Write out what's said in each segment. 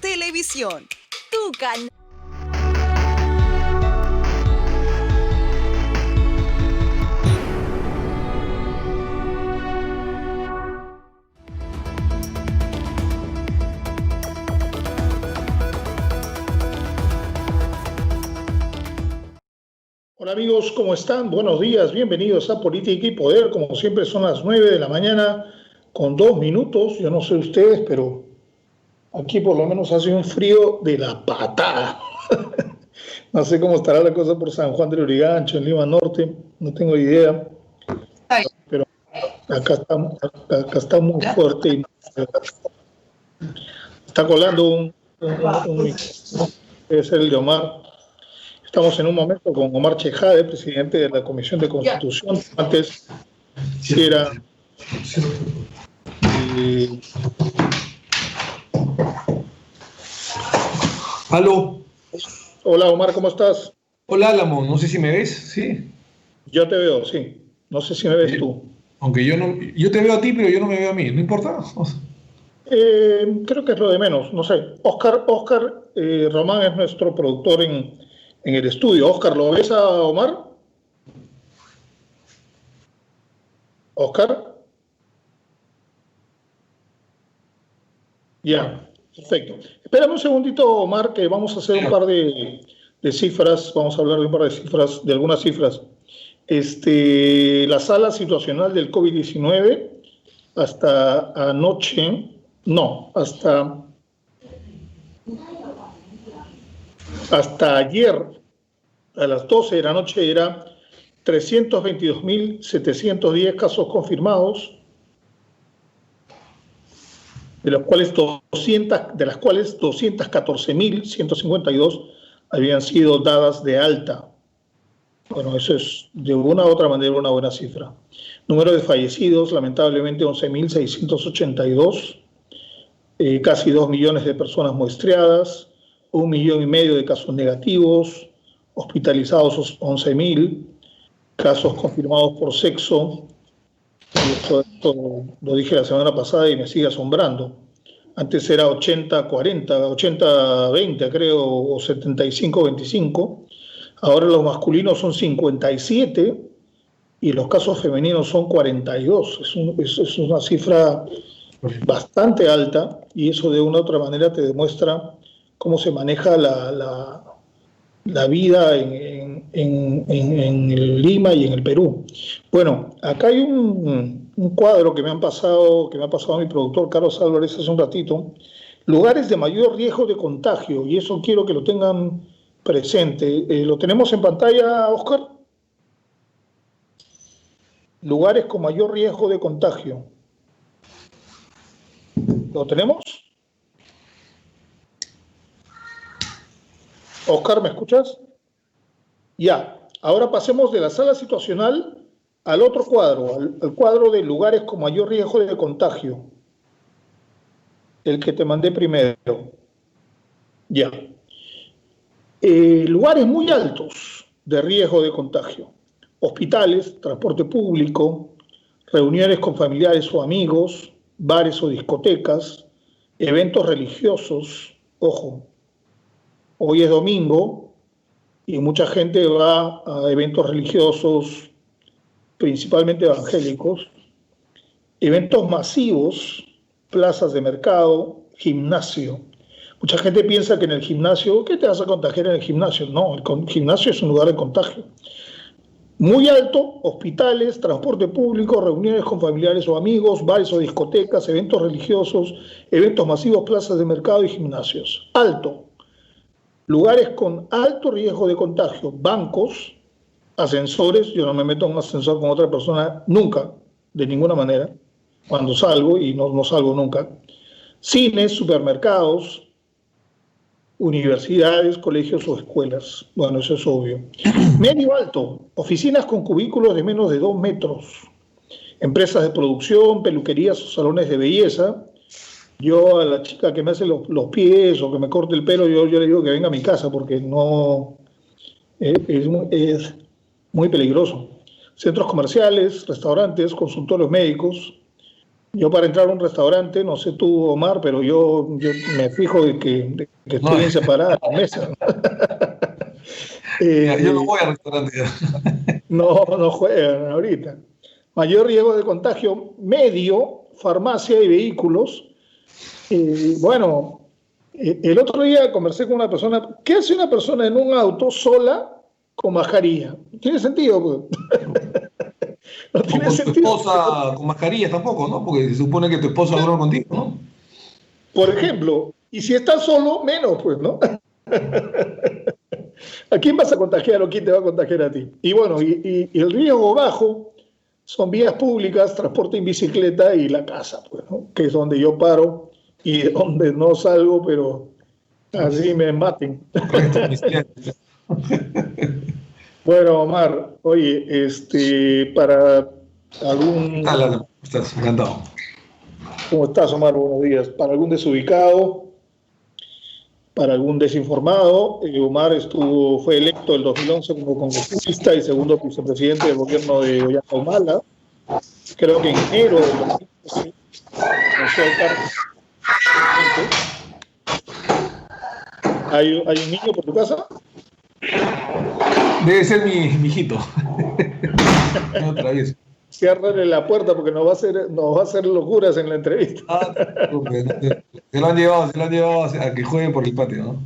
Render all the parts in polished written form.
Televisión, tu canal. Hola amigos, ¿cómo están? Buenos días, bienvenidos a Política y Poder. Como siempre son las 9 de la mañana con 2 minutos. Yo no sé ustedes, pero aquí por lo menos hace un frío de la patada. No sé cómo estará la cosa por San Juan del Urigancho, en Lima Norte, no tengo idea, pero acá está muy fuerte y está colando un micrófono, debe ser el de Omar. Estamos en un momento con Omar Chejade, presidente de la Comisión de Constitución. Antes era... Aló. Hola Omar, ¿cómo estás? Hola Álamo, no sé si me ves, ¿sí? Yo te veo, sí. No sé si me ves tú. Aunque yo te veo a ti, pero yo no me veo a mí, ¿no importa? Creo que es lo de menos, no sé. Oscar Román es nuestro productor en el estudio. Oscar, ¿lo ves a Omar? Oscar. Ya, perfecto. Espérame un segundito, Omar, que vamos a hacer un par de cifras, vamos a hablar de un par de cifras, de algunas cifras. La sala situacional del COVID-19 hasta anoche, no, hasta ayer a las 12 de la noche era 322.710 casos confirmados, de las cuales 214.152 habían sido dadas de alta. Bueno, eso es de una u otra manera una buena cifra. Número de fallecidos, lamentablemente 11.682, casi 2 millones de personas muestreadas, 1,5 millones de casos negativos, hospitalizados 11.000, casos confirmados por sexo. Esto lo dije la semana pasada y me sigue asombrando. Antes era 80-40, 80-20 creo, o 75-25. Ahora los masculinos son 57 y los casos femeninos son 42. Es una cifra bastante alta y eso de una u otra manera te demuestra cómo se maneja la vida en Lima y en el Perú. Bueno, acá hay un cuadro que me ha pasado mi productor Carlos Álvarez hace un ratito. Lugares de mayor riesgo de contagio, y eso quiero que lo tengan presente. ¿Lo tenemos en pantalla, Oscar? Lugares con mayor riesgo de contagio. ¿Lo tenemos? Oscar, ¿me escuchas? Ya. Ahora pasemos de la sala situacional al otro cuadro, al cuadro de lugares con mayor riesgo de contagio. El que te mandé primero. Ya. Lugares muy altos de riesgo de contagio. Hospitales, transporte público, reuniones con familiares o amigos, bares o discotecas, eventos religiosos. Ojo, hoy es domingo y mucha gente va a eventos religiosos, principalmente evangélicos, eventos masivos, plazas de mercado, gimnasio. Mucha gente piensa que en el gimnasio, ¿qué te vas a contagiar en el gimnasio? No, el gimnasio es un lugar de contagio. Muy alto, hospitales, transporte público, reuniones con familiares o amigos, bares o discotecas, eventos religiosos, eventos masivos, plazas de mercado y gimnasios. Alto. Lugares con alto riesgo de contagio, bancos, ascensores. Yo no me meto en un ascensor con otra persona nunca, de ninguna manera, cuando salgo, y no salgo nunca. Cines, supermercados, universidades, colegios o escuelas. Bueno, eso es obvio. Medio alto, oficinas con cubículos de menos de 2 metros, empresas de producción, peluquerías o salones de belleza. Yo a la chica que me hace los pies o que me corte el pelo, yo le digo que venga a mi casa porque no es muy peligroso. Centros comerciales, restaurantes, consultorios médicos, Yo para entrar a un restaurante, no sé tú, Omar, pero yo me fijo de que No, estoy bien separada la mesa. ya, yo no Eh, voy al restaurante ya. no juegan ahorita. Mayor riesgo de contagio medio, farmacia y vehículos. Bueno, el otro día conversé con una persona. ¿Qué hace una persona en un auto sola con mascarilla? ¿No tiene sentido? Pues. No O tiene con tu sentido. esposa con mascarilla tampoco, ¿no? Porque se supone que tu esposa duerme contigo, ¿no? Por ejemplo, y si estás solo, menos, pues, ¿no? ¿A quién vas a contagiar o quién te va a contagiar a ti? Y bueno, y el riesgo bajo son vías públicas, transporte en bicicleta y la casa, pues, ¿no? Que es donde yo paro y donde no salgo, pero así me maten. Arresto domiciliario. Bueno, Omar, oye, para ¿Qué tal, algún, Alan? ¿Cómo estás? Encantado. ¿cómo estás, Omar? Buenos días. Para algún desubicado, para algún desinformado, Omar fue electo en 2011 como congresista y segundo vicepresidente del gobierno de Ollanta Humala. Creo que en enero del 2012 renunció al cargo de presidente. ¿Hay un niño por tu casa? Debe ser mi hijito. Otra vez. Ciérrale la puerta porque nos va a hacer locuras en la entrevista. Ah, no, se lo han llevado a que juegue por el patio, ¿no?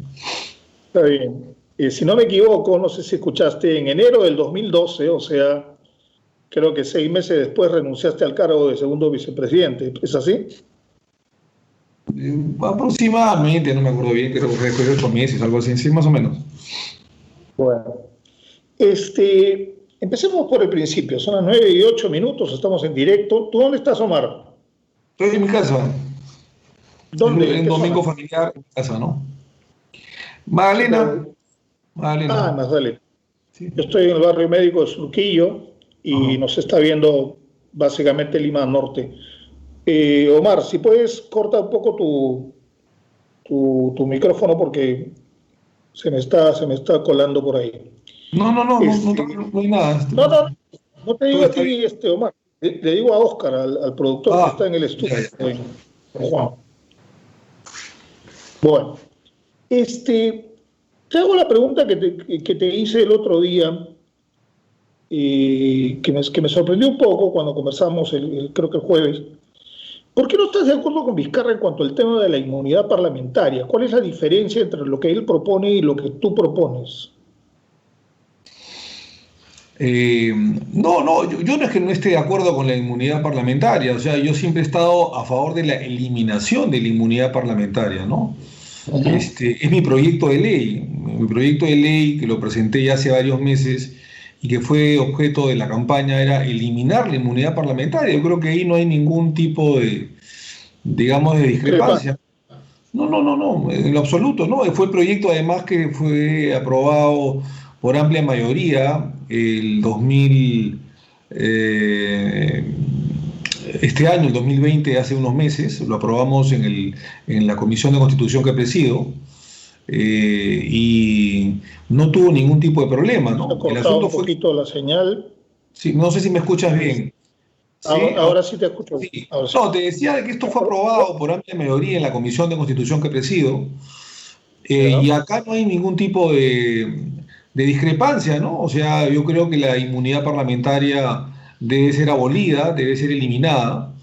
Está bien. Si no me equivoco, no sé si escuchaste, en enero del 2012, o sea, creo que 6 meses después renunciaste al cargo de segundo vicepresidente. ¿Es así? Aproximadamente, no me acuerdo bien, creo que fue 8 meses, algo así, sí, más o menos. Bueno. Empecemos por el principio. Son las 9:08, estamos en directo. ¿Tú dónde estás, Omar? Estoy en mi casa. ¿Dónde? ¿En En qué domingo zona? familiar en mi casa, ¿no? Sí, Magdalena, pero... Ah, Magdalena. más dale. Sí. Yo estoy en el barrio médico de Surquillo y Ajá. nos está viendo básicamente Lima Norte. Omar, si puedes, corta un poco tu micrófono porque se me está colando por ahí. No hay nada. No, no, no te Todo digo a está bien. ti, Omar, le digo a Oscar, al productor que Ah, está en el estudio, ya, ya. en Juan. Bueno, te hago la pregunta que te hice el otro día, que me sorprendió un poco cuando conversamos, creo que el jueves. ¿Por qué no estás de acuerdo con Vizcarra en cuanto al tema de la inmunidad parlamentaria? ¿Cuál es la diferencia entre lo que él propone y lo que tú propones? Yo no es que no esté de acuerdo con la inmunidad parlamentaria, o sea, yo siempre he estado a favor de la eliminación de la inmunidad parlamentaria, ¿no? Ujú. Es mi proyecto de ley que lo presenté ya hace varios meses y que fue objeto de la campaña era eliminar la inmunidad parlamentaria. Yo creo que ahí no hay ningún tipo de, digamos, de Discrepancia. discrepancia. No, en lo absoluto, ¿no? Fue el proyecto además que fue aprobado por amplia mayoría el 2000, eh, este año, el 2020, hace unos meses, lo aprobamos en la Comisión de Constitución que presido, y no tuvo ningún tipo de problema, Se ha ¿no? El cortado asunto un fue, poquito la señal. sí, no sé si me escuchas bien. ¿Sí? Ahora sí te escucho. Sí. Ahora sí. No, te decía que esto fue aprobado por amplia mayoría en la Comisión de Constitución que presido, Ya. y acá no hay ningún tipo de discrepancia, ¿no? O sea, yo creo que la inmunidad parlamentaria debe ser abolida, debe ser eliminada,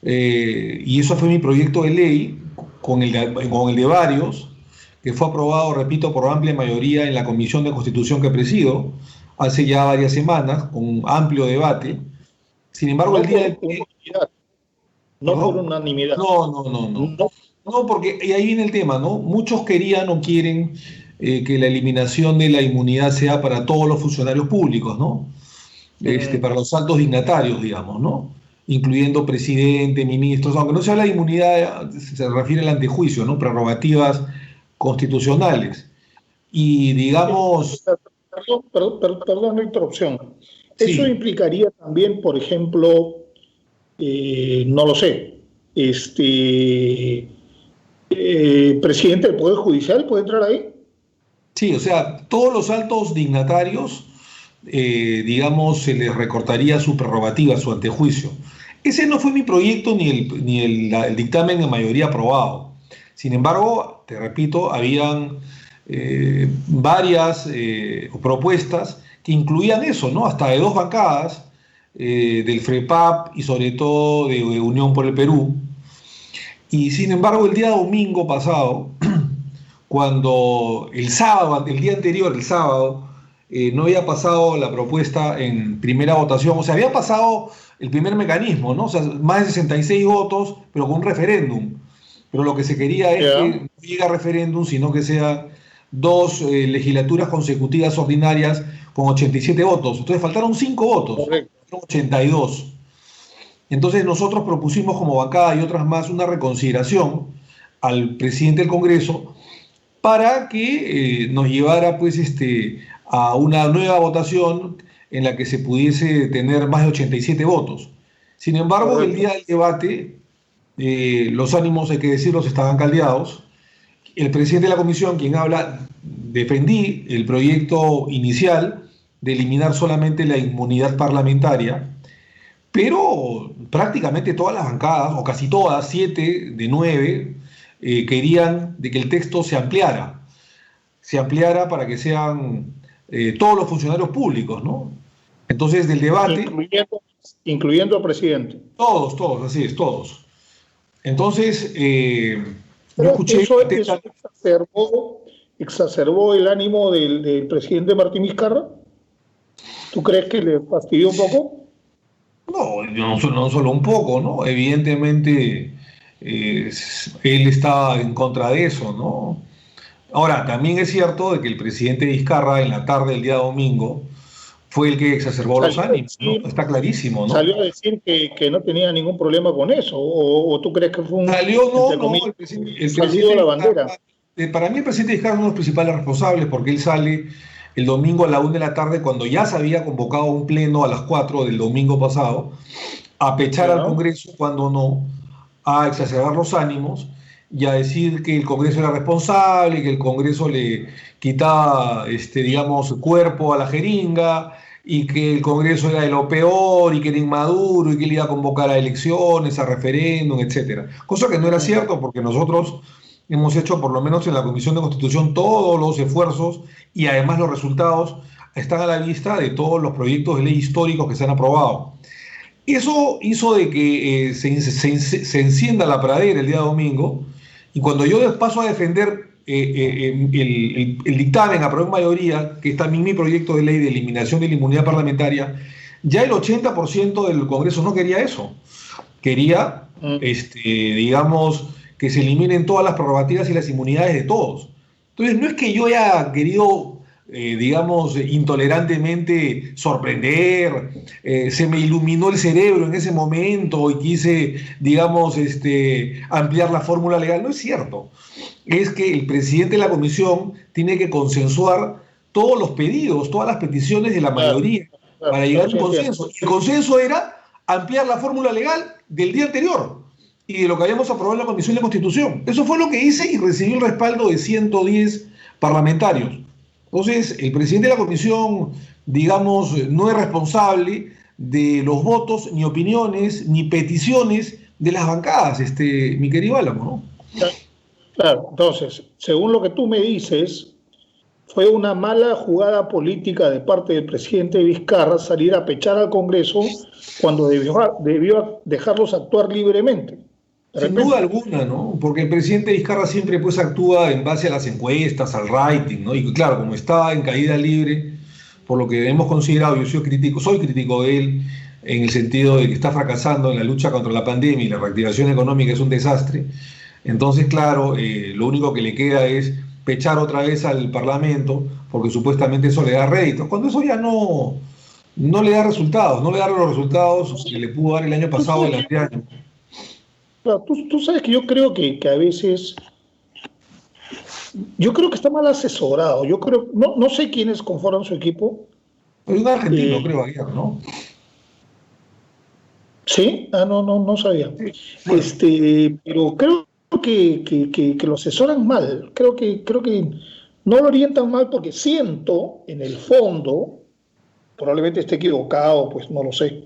y eso fue mi proyecto de ley con el de varios, que fue aprobado, repito, por amplia mayoría en la Comisión de Constitución que presido hace ya varias semanas, con un amplio debate. Sin embargo, el No día por de... unanimidad. No por ¿Perdón? unanimidad. No. No. No, porque y ahí viene el tema, ¿no? Muchos querían o quieren que la eliminación de la inmunidad sea para todos los funcionarios públicos, ¿no? Para los altos dignatarios, digamos, ¿no? Incluyendo presidente, ministros, aunque no se habla de inmunidad, se refiere al antejuicio, ¿no? Prerrogativas constitucionales. Y digamos, Perdón la interrupción. Eso sí, implicaría también, por ejemplo, no lo sé, presidente del Poder Judicial puede entrar ahí. sí, o sea, todos los altos dignatarios, digamos, se les recortaría su prerrogativa, su antejuicio. Ese no fue mi proyecto ni el dictamen en mayoría aprobado. Sin embargo, te repito, habían varias propuestas que incluían eso, ¿no? Hasta de dos bancadas, del FREPAP y sobre todo de Unión por el Perú. Y sin embargo, el día domingo pasado, cuando el sábado, el día anterior, el sábado, no había pasado la propuesta en primera votación, o sea, había pasado el primer mecanismo, ¿no? O sea, más de 66 votos, pero con un referéndum. Pero lo que se quería es que Ya, no llegue a referéndum, sino que sean dos legislaturas consecutivas ordinarias con 87 votos. Entonces faltaron 5 votos, correcto. fueron 82. Entonces nosotros propusimos como bancada y otras más una reconsideración al presidente del Congreso para que nos llevara pues a una nueva votación en la que se pudiese tener más de 87 votos. Sin embargo, el día Correcto. del debate, los ánimos, hay que decirlos, estaban caldeados. El presidente de la comisión, quien habla, defendí el proyecto inicial de eliminar solamente la inmunidad parlamentaria, pero prácticamente todas las bancadas, o casi todas, 7 de 9, querían de que el texto se ampliara para que sean todos los funcionarios públicos, ¿no? Entonces, del debate, Incluyendo, incluyendo al presidente. todos, así es, todos. Entonces, yo Pero escuché eso exacerbó el ánimo del presidente Martín Vizcarra. ¿Tú crees que le fastidió un poco? no, no solo un poco, ¿no? Evidentemente, él está en contra de eso, ¿no? Ahora, también es cierto de que el presidente Vizcarra en la tarde del día domingo fue el que exacerbó los Salió a ánimos, ¿no? decir, Está clarísimo, ¿no? salió a decir que no tenía ningún problema con eso. O tú crees que fue un, Salió, no, entre no, comillas, el un saludo presidente a la bandera? Vizcarra, para mí el presidente Vizcarra es uno de los principales responsables porque él sale el domingo a la 1 de la tarde cuando ya se había convocado un pleno a las 4 del domingo pasado a pechar al ¿Ya? Congreso cuando no, a exacerbar los ánimos y a decir que el Congreso era responsable, que el Congreso le quitaba, digamos, cuerpo a la jeringa y que el Congreso era de lo peor y que era inmaduro y que él iba a convocar a elecciones, a referéndum, etcétera. Cosa que no era cierto porque nosotros hemos hecho, por lo menos en la Comisión de Constitución, todos los esfuerzos y además los resultados están a la vista de todos los proyectos de ley históricos que se han aprobado. Eso hizo de que se encienda la pradera el día domingo y cuando yo paso a defender el dictamen aprobado en mayoría, que es también mi proyecto de ley de eliminación de la inmunidad parlamentaria, ya el 80% del Congreso no quería eso. Quería, Mm. digamos, que se eliminen todas las prerrogativas y las inmunidades de todos. Entonces, no es que yo haya querido, digamos, intolerantemente sorprender, se me iluminó el cerebro en ese momento y quise, digamos, ampliar la fórmula legal. No es cierto. Es que el presidente de la comisión tiene que consensuar todos los pedidos, todas las peticiones de la Claro, mayoría claro, para llegar a un sí entiendo. consenso. Y el consenso era ampliar la fórmula legal del día anterior y de lo que habíamos aprobado en la Comisión de Constitución. Eso fue lo que hice y recibí el respaldo de 110 parlamentarios. Entonces, el presidente de la Comisión, digamos, no es responsable de los votos, ni opiniones, ni peticiones de las bancadas, mi querido Álamo, ¿no? Claro, entonces, según lo que tú me dices, fue una mala jugada política de parte del presidente Vizcarra salir a pechar al Congreso cuando debió dejarlos actuar libremente. De Sin duda repente. alguna, ¿no? Porque el presidente Vizcarra siempre pues actúa en base a las encuestas, al rating, ¿no? Y claro, como está en caída libre, por lo que hemos considerado, yo soy crítico de él en el sentido de que está fracasando en la lucha contra la pandemia y la reactivación económica es un desastre. Entonces, claro, lo único que le queda es pechar otra vez al Parlamento, porque supuestamente eso le da réditos, cuando eso ya no le da resultados, no le da los resultados que le pudo dar el año Tú pasado, sabes el que, anteaño. claro, tú sabes que yo creo que a veces, yo creo que está mal asesorado. Yo creo, no sé quiénes conforman su equipo. Hay un argentino, eh, creo, ayer, ¿no? ¿Sí? No sabía. Sí, bueno, Pero creo que lo asesoran mal. Creo que no lo orientan mal porque siento, en el fondo, probablemente esté equivocado, pues no lo sé.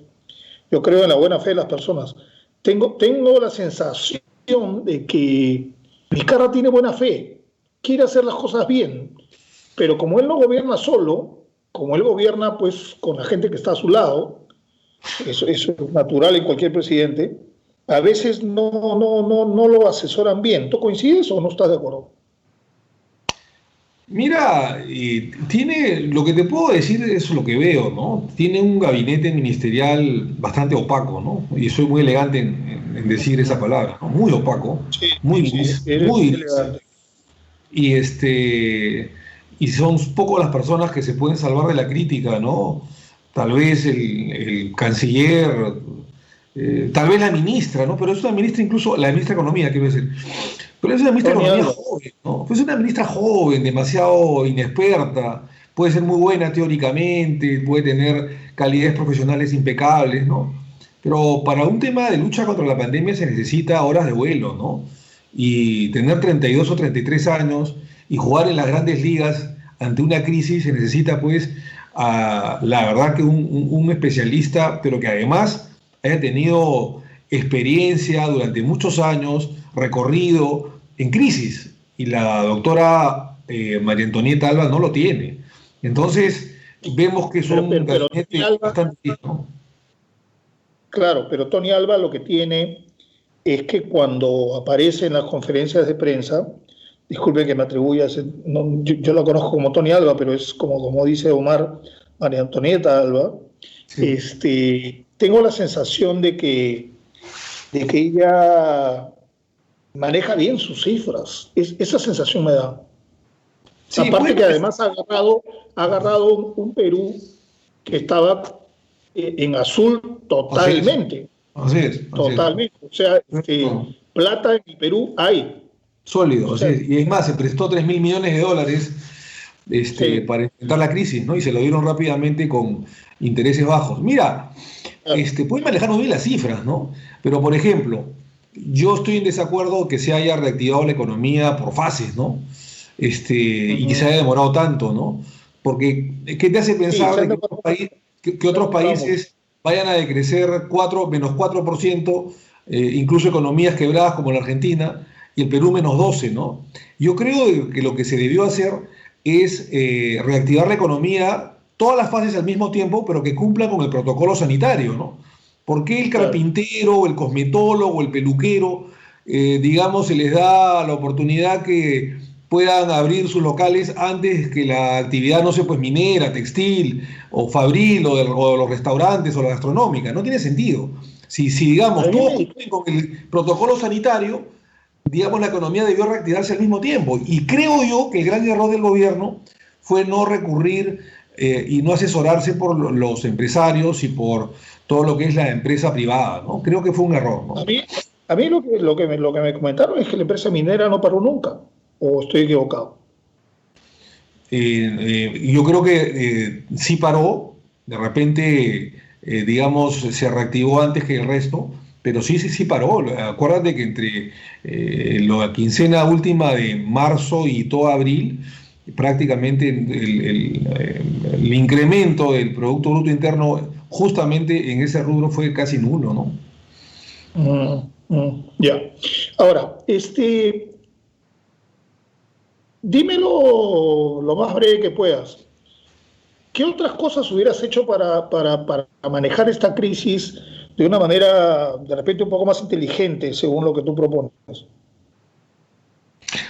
Yo creo en la buena fe de las personas. Tengo la sensación de que Vizcarra tiene buena fe, quiere hacer las cosas bien, pero como él no gobierna solo, como él gobierna pues con la gente que está a su lado, eso es natural en cualquier presidente, a veces no lo asesoran bien. ¿Tú coincides o no estás de acuerdo? Mira, tiene, lo que te puedo decir es lo que veo, ¿no? Tiene un gabinete ministerial bastante opaco, ¿no? Y soy muy elegante en decir esa palabra, ¿no? Muy opaco, Sí, muy sí, gris, eres muy gris. elegante. Y, y son poco las personas que se pueden salvar de la crítica, ¿no? Tal vez el canciller, tal vez la ministra, ¿no? Pero es una ministra, incluso la ministra de Economía, quiero decir. Pero es una ministra de Tony Economía Alba. joven, ¿no? Pues es una ministra joven, demasiado inexperta, puede ser muy buena teóricamente, puede tener calidades profesionales impecables, ¿no? Pero para un tema de lucha contra la pandemia se necesita horas de vuelo, ¿no? Y tener 32 o 33 años y jugar en las grandes ligas ante una crisis se necesita, pues, la verdad que un especialista, pero que además haya tenido experiencia durante muchos años, recorrido en crisis. Y la doctora María Antonieta Alba no lo tiene. Entonces, vemos que es Pero, un pero, pero Tony gabinete Alba, bastante... ¿no? claro, pero Tony Alba lo que tiene es que cuando aparece en las conferencias de prensa, disculpe que me atribuya, yo lo conozco como Tony Alba, pero es como dice Omar, María Antonieta Alba, Sí. tengo la sensación de que ella maneja bien sus cifras. Esa sensación me da. Sí, Aparte puede que parecer. además ha agarrado un Perú que estaba en azul Así es, totalmente, así es, así es. totalmente. O sea, No, plata en el Perú hay. O sólido, así sea, es. Y es más, se prestó 3.000 millones de dólares sí, para enfrentar la crisis, ¿no? Y se lo dieron rápidamente con intereses bajos. Mira, claro. pueden manejar muy bien las cifras, ¿no? Pero, por ejemplo, yo estoy en desacuerdo que se haya reactivado la economía por fases, ¿no? Y que se haya Ujú. demorado tanto, ¿no? Porque, ¿qué te hace Sí, pensar se de han que demorado, que se han otros demorado mucho. países vayan a decrecer -4%, incluso economías quebradas como la Argentina, y el Perú -12, ¿no? Yo creo que lo que se debió hacer es reactivar la economía, todas las fases al mismo tiempo, pero que cumplan con el protocolo sanitario, ¿no? ¿Por qué el Claro. carpintero, el cosmetólogo, el peluquero, digamos, se les da la oportunidad que puedan abrir sus locales antes que la actividad, no sé, pues minera, textil o fabril o de los restaurantes o la gastronómica? No tiene sentido. Si A digamos, mí todos me, cumplen con el protocolo sanitario, digamos, la economía debió reactivarse al mismo tiempo. Y creo yo que el gran error del gobierno fue no recurrir y no asesorarse por los empresarios y por todo lo que es la empresa privada, ¿no? Creo que fue un error, a ¿no? mí, a mí lo que me comentaron es que la empresa minera no paró nunca. ¿O estoy equivocado? Yo creo que sí paró, de repente, digamos, se reactivó antes que el resto, pero sí paró. Acuérdate que entre la quincena última de marzo y todo abril, prácticamente el incremento del Producto Bruto Interno justamente en ese rubro fue casi nulo, ¿no? Ya. Ahora, dímelo lo más breve que puedas. ¿Qué otras cosas hubieras hecho para manejar esta crisis de una manera de repente un poco más inteligente, según lo que tú propones?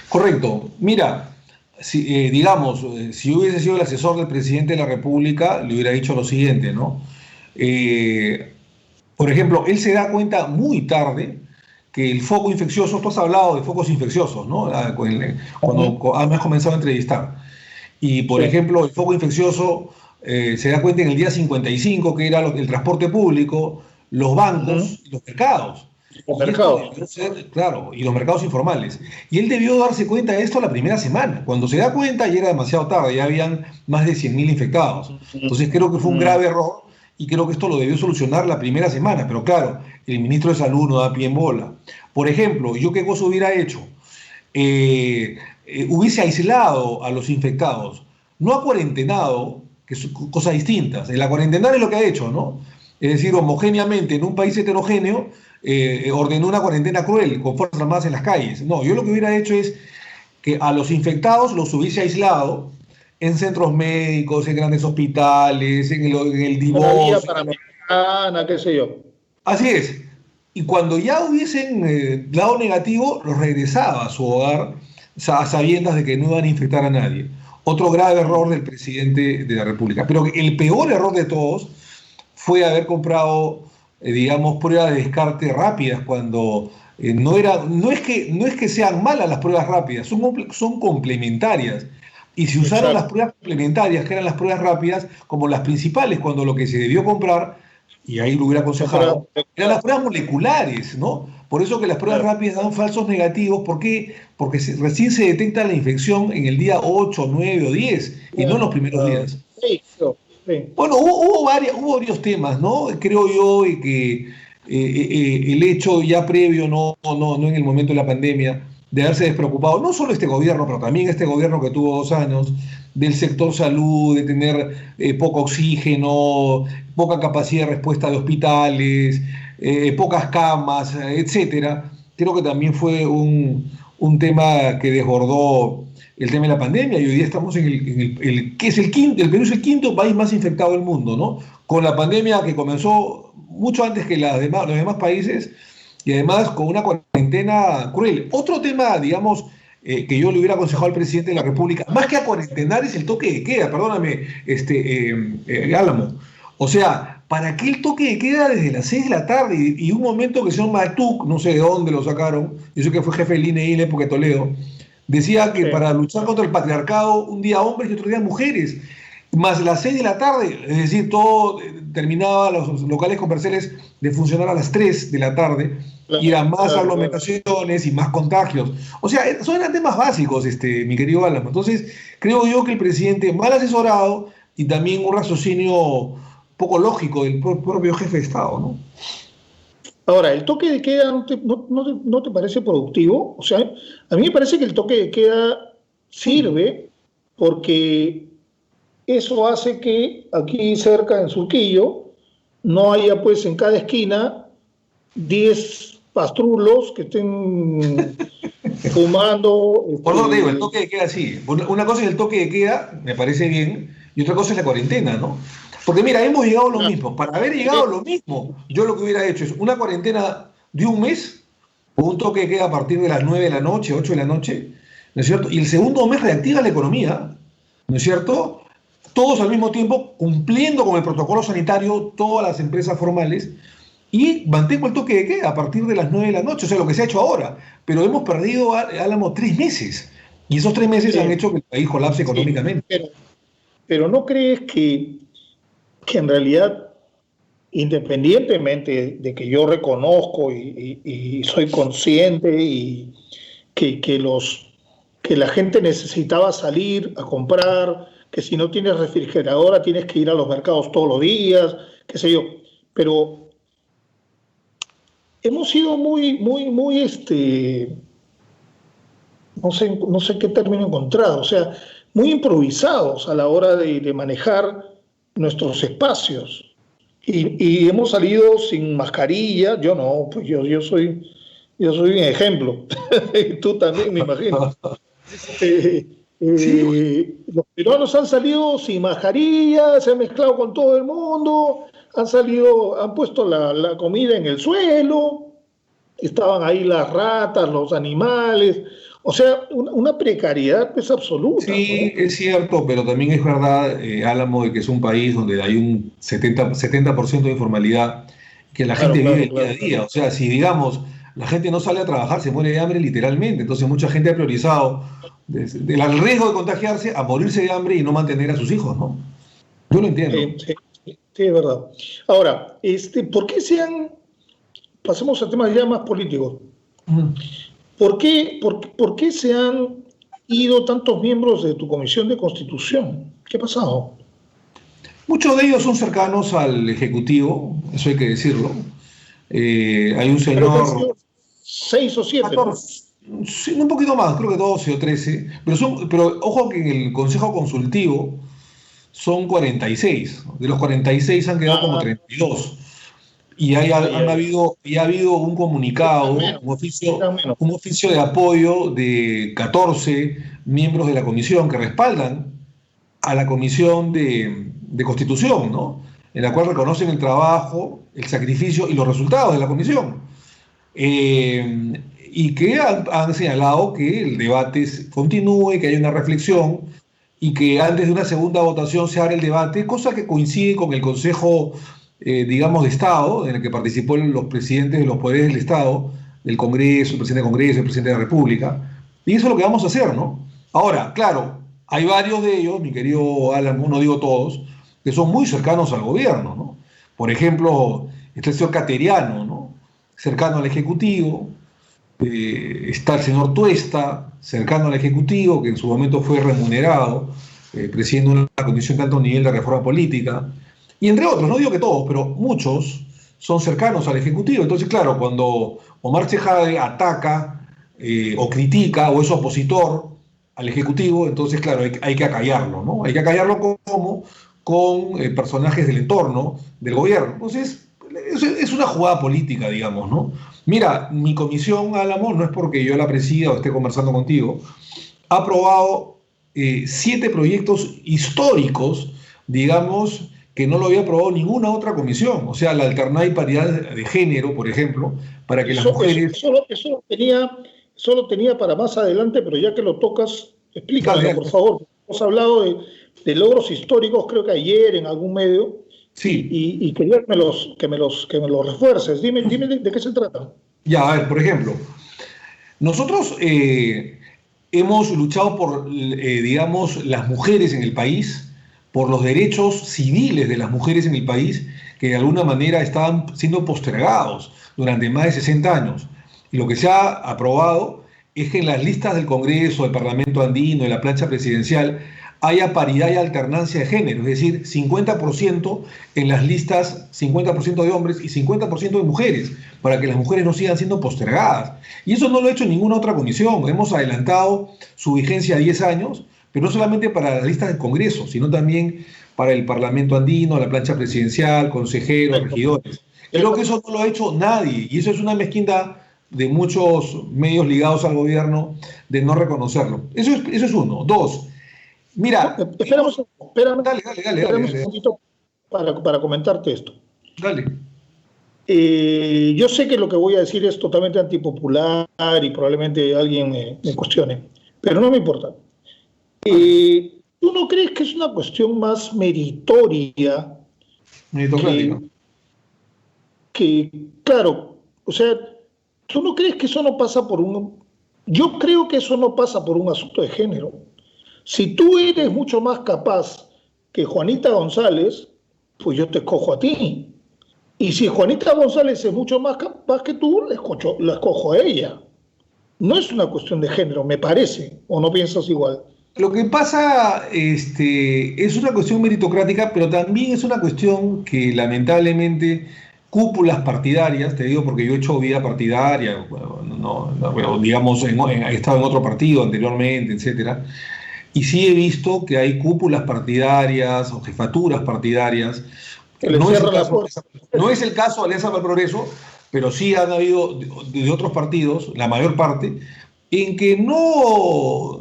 Correcto. Mira, digamos, si hubiese sido el asesor del presidente de la República, le hubiera dicho lo siguiente, ¿no? Eh, por ejemplo, él se da cuenta muy tarde que el foco infeccioso, tú has hablado de focos infecciosos, ¿no? Cuando Ujú. me has comenzado a entrevistar. Y, por Sí. ejemplo, el foco infeccioso se da cuenta en el día 55, que era el transporte público, los Ujú. bancos y los mercados. Los Y esto mercados. debió ser, claro, y los mercados informales. Y él debió darse cuenta de esto la primera semana. Cuando se da cuenta ya era demasiado tarde, ya habían más de 100.000 infectados. Entonces creo que fue un Ujú. grave error y creo que esto lo debió solucionar la primera semana. Pero claro, el ministro de Salud no da pie en bola. Por ejemplo, ¿yo qué cosa hubiera hecho? Hubiese aislado a los infectados, no a cuarentenado, que son cosas distintas. En la cuarentena es lo que ha hecho, ¿no? es decir, homogéneamente en un país heterogéneo, ordenó una cuarentena cruel con Fuerzas Armadas en las calles. No, yo lo que hubiera hecho es que a los infectados los hubiese aislado en centros médicos, en grandes hospitales, en el Una vía divorcio. panamericana, qué sé yo. Así es. Y cuando ya hubiesen dado negativo, los regresaba a su hogar a sabiendas de que no iban a infectar a nadie. Otro grave error del presidente de la República. Pero el peor error de todos fue haber comprado, digamos, pruebas de descarte rápidas cuando no es que sean malas las pruebas rápidas, son complementarias. Y se usaron las Exacto. pruebas complementarias, que eran las pruebas rápidas, como las principales, cuando lo que se debió comprar, y ahí lo hubiera La prueba aconsejado, eran las molecular. pruebas moleculares, ¿no? Por eso que las pruebas Claro. rápidas dan falsos negativos. ¿Por qué? Porque recién se detecta la infección en el día 8, 9 o 10 y no en los primeros días. Sí, creo, sí. Bueno, hubo varios temas, ¿no? Creo yo que el hecho ya previo, no en el momento de la pandemia, de haberse despreocupado, no solo este gobierno, pero también este gobierno que tuvo 2 años, del sector salud, de tener poco oxígeno, poca capacidad de respuesta de hospitales, pocas camas, etcétera. Creo que también fue un tema que desbordó el tema de la pandemia, y hoy día estamos que es el quinto, el Perú es el quinto país más infectado del mundo, ¿no? Con la pandemia que comenzó mucho antes que los demás países, y además con una cuarentena cruel. Otro tema, digamos, que yo le hubiera aconsejado al presidente de la República, más que a cuarentenar, es el toque de queda, perdóname, Álamo. O sea, ¿para qué el toque de queda desde las 6 de la tarde? Y un momento que el señor Matuk, no sé de dónde lo sacaron, yo sé que fue jefe del INE en la época de Toledo, decía que Sí. para luchar contra el patriarcado, un día hombres y otro día mujeres, más las 6 de la tarde, es decir, todo terminaba, los locales comerciales de funcionar a las 3 de la tarde, y Claro, eran más claro, claro. aglomeraciones y más contagios. O sea, son eran temas básicos, mi querido Álamo. Entonces, creo yo que el presidente, mal asesorado, y también un raciocinio poco lógico del propio jefe de Estado, ¿no? Ahora, ¿el toque de queda no te parece productivo? O sea, a mí me parece que el toque de queda Sí, sirve porque eso hace que aquí cerca en Surquillo no haya pues en cada esquina 10 pastrulos que estén fumando. por eso te digo, el toque de queda sí. Una cosa es el toque de queda, me parece bien, y otra cosa es la cuarentena, ¿no? Porque mira, hemos llegado a lo mismo. Para haber llegado a lo mismo, yo lo que hubiera hecho es una cuarentena de un mes, o un toque de queda a partir de las 9 de la noche, 8 de la noche, ¿no es cierto? Y el segundo mes reactiva la economía, ¿no es cierto? Todos al mismo tiempo, cumpliendo con el protocolo sanitario, todas las empresas formales, y mantengo el toque de queda a partir de las 9 de la noche, o sea, lo que se ha hecho ahora. Pero hemos perdido, Álamo, 3 meses. Y esos 3 meses han Sí, hecho que el país colapse sí, económicamente. pero ¿no crees que en realidad, independientemente de que yo reconozco y soy consciente y que la gente necesitaba salir a comprar, que si no tienes refrigeradora tienes que ir a los mercados todos los días, qué sé yo, pero hemos sido no sé qué término encontrar, o sea, muy improvisados a la hora de manejar nuestros espacios. Y hemos salido sin mascarilla, yo no, pues yo soy un ejemplo, y tú también me imagino. Eh, Sí, los peruanos han salido sin mascarilla, se han mezclado con todo el mundo, han puesto la comida en el suelo, estaban ahí las ratas, los animales, o sea, una precariedad pues absoluta, sí, ¿no? es cierto, pero también es verdad, Álamo, de que es un país donde hay un 70% de informalidad, que la Claro, gente vive claro, el día a claro, claro. día. O sea, si digamos, la gente no sale a trabajar, se muere de hambre literalmente. Entonces mucha gente ha priorizado el riesgo de contagiarse a morirse de hambre y no mantener a sus hijos, ¿no? Yo lo entiendo. Sí, sí, es verdad. Ahora, ¿por qué pasemos a temas ya más políticos, Mm. ¿por qué se han ido tantos miembros de tu comisión de constitución? ¿Qué ha pasado? Muchos de ellos son cercanos al Ejecutivo, eso hay que decirlo. Hay un Creo que han señor, sido 6 o 7, ¿no? 14, sí, un poquito más, creo que 12 o 13, pero ojo que en el Consejo Consultivo son 46. De los 46 han quedado como Ah, 32. Y Ay, ay, ay. ha habido un Eran comunicado, menos, eran menos. un oficio de apoyo de 14 miembros de la comisión que respaldan a la comisión de Constitución, ¿no? En la cual reconocen el trabajo, el sacrificio y los resultados de la comisión. Eh, y que han señalado que el debate continúe, que haya una reflexión y que antes de una segunda votación se abra el debate, cosa que coincide con el Consejo, digamos, de Estado, en el que participó los presidentes de los poderes del Estado, del Congreso, el presidente del Congreso, el presidente de la República. Y eso es lo que vamos a hacer, ¿no? Ahora, claro, hay varios de ellos, mi querido Alan, no digo todos, que son muy cercanos al gobierno, ¿no? Por ejemplo, está el señor Cateriano, ¿no? Cercano al Ejecutivo, está el señor Tuesta, cercano al Ejecutivo, que en su momento fue remunerado, presidiendo una comisión de alto nivel de reforma política, y entre otros, no digo que todos, pero muchos son cercanos al Ejecutivo. Entonces, claro, cuando Omar Chejade ataca o critica o es opositor al Ejecutivo, entonces, claro, hay que acallarlo, ¿no? Hay que acallarlo como con personajes del entorno del gobierno. Entonces, es una jugada política, digamos, ¿no? Mira, mi comisión, Álamo, no es porque yo la presida o esté conversando contigo, ha aprobado 7 proyectos históricos, digamos, que no lo había aprobado ninguna otra comisión. O sea, la alternada y paridad de género, por ejemplo, para que las mujeres... Eso lo tenía para más adelante, pero ya que lo tocas, Dale, explícamelo, por dale. favor. Hemos hablado de logros históricos, creo que ayer en algún medio, Sí, y quería que me los refuerces. Dime de qué se trata. ya, a ver, por ejemplo, nosotros hemos luchado por, digamos, las mujeres en el país, por los derechos civiles de las mujeres en el país, que de alguna manera estaban siendo postergados durante más de 60 años. Y lo que se ha aprobado es que en las listas del Congreso, del Parlamento andino, de la plancha presidencial, haya paridad y alternancia de género, es decir, 50% en las listas, 50% de hombres y 50% de mujeres, para que las mujeres no sigan siendo postergadas. Y eso no lo ha hecho ninguna otra comisión. Hemos adelantado su vigencia a 10 años, pero no solamente para las listas del Congreso, sino también para el Parlamento andino, la plancha presidencial, consejeros, Perfecto. regidores. Creo que Perfecto. eso no lo ha hecho nadie, y eso es una mezquindad de muchos medios ligados al gobierno de no reconocerlo. Eso es uno. Dos, No, mira, dale, dale, dale, dale, espérame un dale, segundito para comentarte esto. dale. Yo sé que lo que voy a decir es totalmente antipopular y probablemente alguien me cuestione, pero no me importa. Dale. ¿Tú no crees que es una cuestión más meritoria Meritocrática. que, que, claro, o sea, tú no crees que eso no pasa por un... Yo creo que eso no pasa por un asunto de género. Si tú eres mucho más capaz que Juanita González, pues yo te escojo a ti. Y si Juanita González es mucho más capaz que tú, la escojo a ella. No es una cuestión de género, me parece, o no piensas igual. Lo que pasa, es una cuestión meritocrática, pero también es una cuestión que lamentablemente cúpulas partidarias, te digo porque yo he hecho vida partidaria, bueno, bueno, digamos, he estado en otro partido anteriormente, etcétera, y sí he visto que hay cúpulas partidarias o jefaturas partidarias. Que le No es el cierran la caso, puerta. no es el caso de Alianza para el Progreso, pero sí han habido de otros partidos, la mayor parte, en que no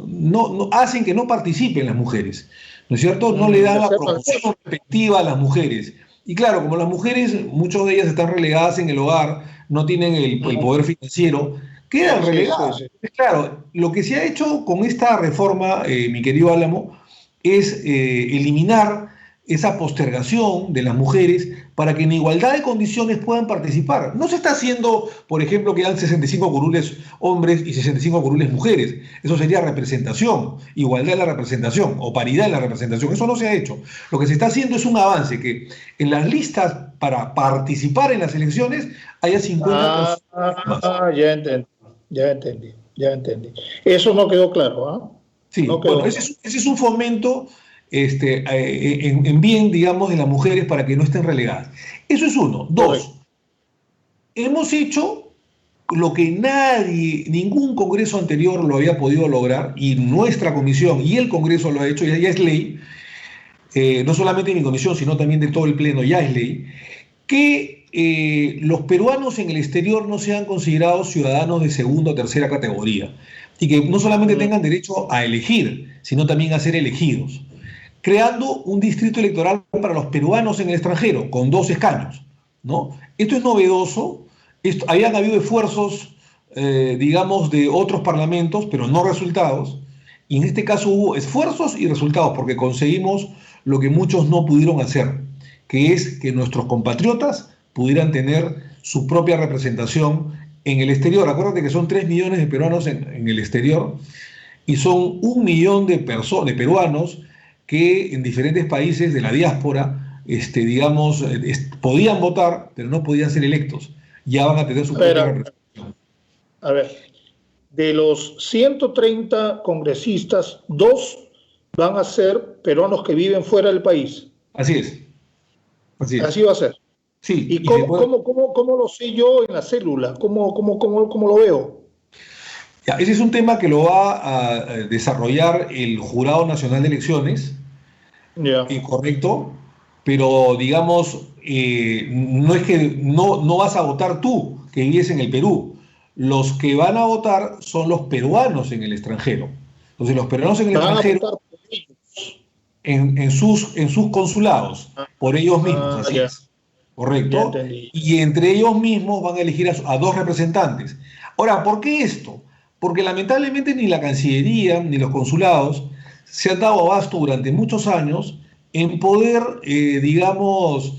hacen que no participen las mujeres, ¿no es cierto? No le dan Le la cierran la puerta. promoción respectiva a las mujeres. Y claro, como las mujeres, muchas de ellas están relegadas en el hogar, no tienen el poder financiero, quedan Sí, sí, relegadas. sí. Claro, lo que se ha hecho con esta reforma, mi querido Álamo, es eliminar esa postergación de las mujeres para que en igualdad de condiciones puedan participar. No se está haciendo, por ejemplo, que dan 65 curules hombres y 65 curules mujeres. Eso sería representación, igualdad en la representación o paridad en la representación. Eso no se ha hecho. Lo que se está haciendo es un avance, que en las listas para participar en las elecciones haya 50% más. Ya entendí, ya entendí, ya entendí. Eso no quedó claro, ¿ah? Sí, No bueno, quedó claro. ese es un fomento en bien, digamos, de las mujeres para que no estén relegadas. Eso es uno. Correcto. Dos, hemos hecho lo que nadie, ningún congreso anterior lo había podido lograr, y nuestra comisión y el Congreso lo ha hecho, ya es ley, no solamente mi comisión, sino también de todo el Pleno, ya es ley, que los peruanos en el exterior no sean considerados ciudadanos de segunda o tercera categoría y que no solamente tengan derecho a elegir, sino también a ser elegidos, creando un distrito electoral para los peruanos en el extranjero, con 2 escaños, ¿no? Esto es novedoso, habían habido esfuerzos, digamos, de otros parlamentos, pero no resultados, y en este caso hubo esfuerzos y resultados, porque conseguimos lo que muchos no pudieron hacer, que es que nuestros compatriotas pudieran tener su propia representación en el exterior. Acuérdate que son 3 millones de peruanos en el exterior y son 1 millón de peruanos que en diferentes países de la diáspora, digamos, podían votar, pero no podían ser electos. Ya van a tener su propia representación. A ver, de los 130 congresistas, 2 van a ser peruanos que viven fuera del país. Así es. Así va a ser. Sí. ¿Y cómo lo sé yo en la célula? ¿Cómo lo veo? Ya, ese es un tema que lo va a desarrollar el Jurado Nacional de Elecciones, correcto, pero digamos, no es que no vas a votar tú, que vives en el Perú. Los que van a votar son los peruanos en el extranjero. Entonces, los peruanos en el extranjero, en sus consulados, por ellos mismos, así es. Correcto. Y entre ellos mismos van a elegir a 2 representantes. Ahora, ¿por qué esto? Porque lamentablemente ni la Cancillería ni los consulados se han dado abasto durante muchos años en poder, digamos,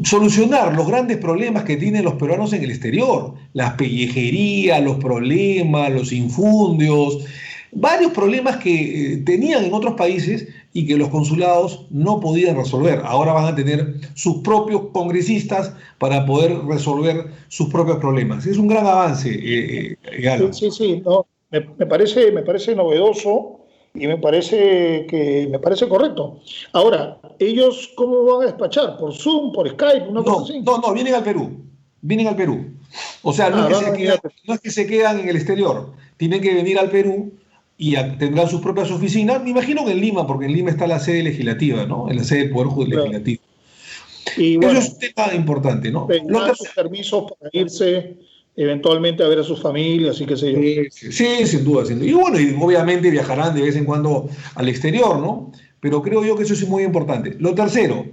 solucionar los grandes problemas que tienen los peruanos en el exterior. Las pellejerías, los problemas, los infundios, varios problemas que tenían en otros países y que los consulados no podían resolver. Ahora van a tener sus propios congresistas para poder resolver sus propios problemas. Es un gran avance, Alan. Sí, no, me parece novedoso y me parece correcto. Ahora, ¿ellos cómo van a despachar? ¿Por Zoom, por Skype, una cosa así? No, vienen al Perú. O sea, no es que se quedan en el exterior, tienen que venir al Perú y tendrán sus propias oficinas, me imagino que en Lima, porque en Lima está la sede legislativa, ¿no? En la sede del Poder Legislativo. Y bueno, eso es un tema importante, ¿no? Tendrán sus permisos para irse eventualmente a ver a sus familias y qué sé yo. Sí, sin duda. Y bueno, y obviamente viajarán de vez en cuando al exterior, ¿no? Pero creo yo que eso es muy importante. Lo tercero,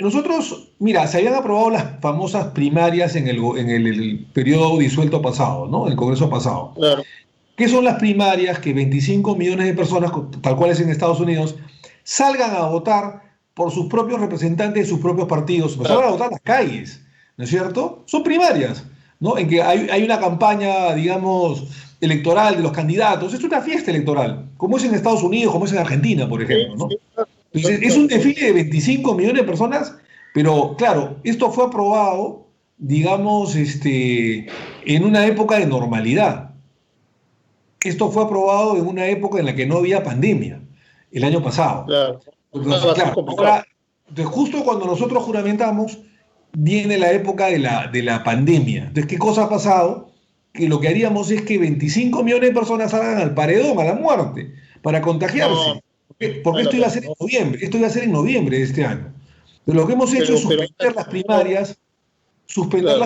nosotros, mira, se habían aprobado las famosas primarias en el periodo disuelto pasado, ¿no? En el Congreso pasado. Claro. ¿Qué son las primarias? Que 25 millones de personas, tal cual es en Estados Unidos, salgan a votar por sus propios representantes de sus propios partidos, salgan a votar en las calles, ¿no es cierto? Son primarias, ¿no? En que hay una campaña, digamos, electoral de los candidatos. Es una fiesta electoral, como es en Estados Unidos, como es en Argentina, por ejemplo, ¿no? Entonces, es un desfile de 25 millones de personas, pero claro, esto fue aprobado, digamos, en una época de normalidad. Esto fue aprobado en una época en la que no había pandemia, el año pasado. Claro. Entonces, ahora, justo cuando nosotros juramentamos, viene la época de la pandemia. Entonces, ¿qué cosa ha pasado? Que lo que haríamos es que 25 millones de personas salgan al paredón, a la muerte, para contagiarse. Porque esto iba a ser en noviembre. Esto iba a ser en noviembre de este año. Pero lo que hemos hecho es suspender las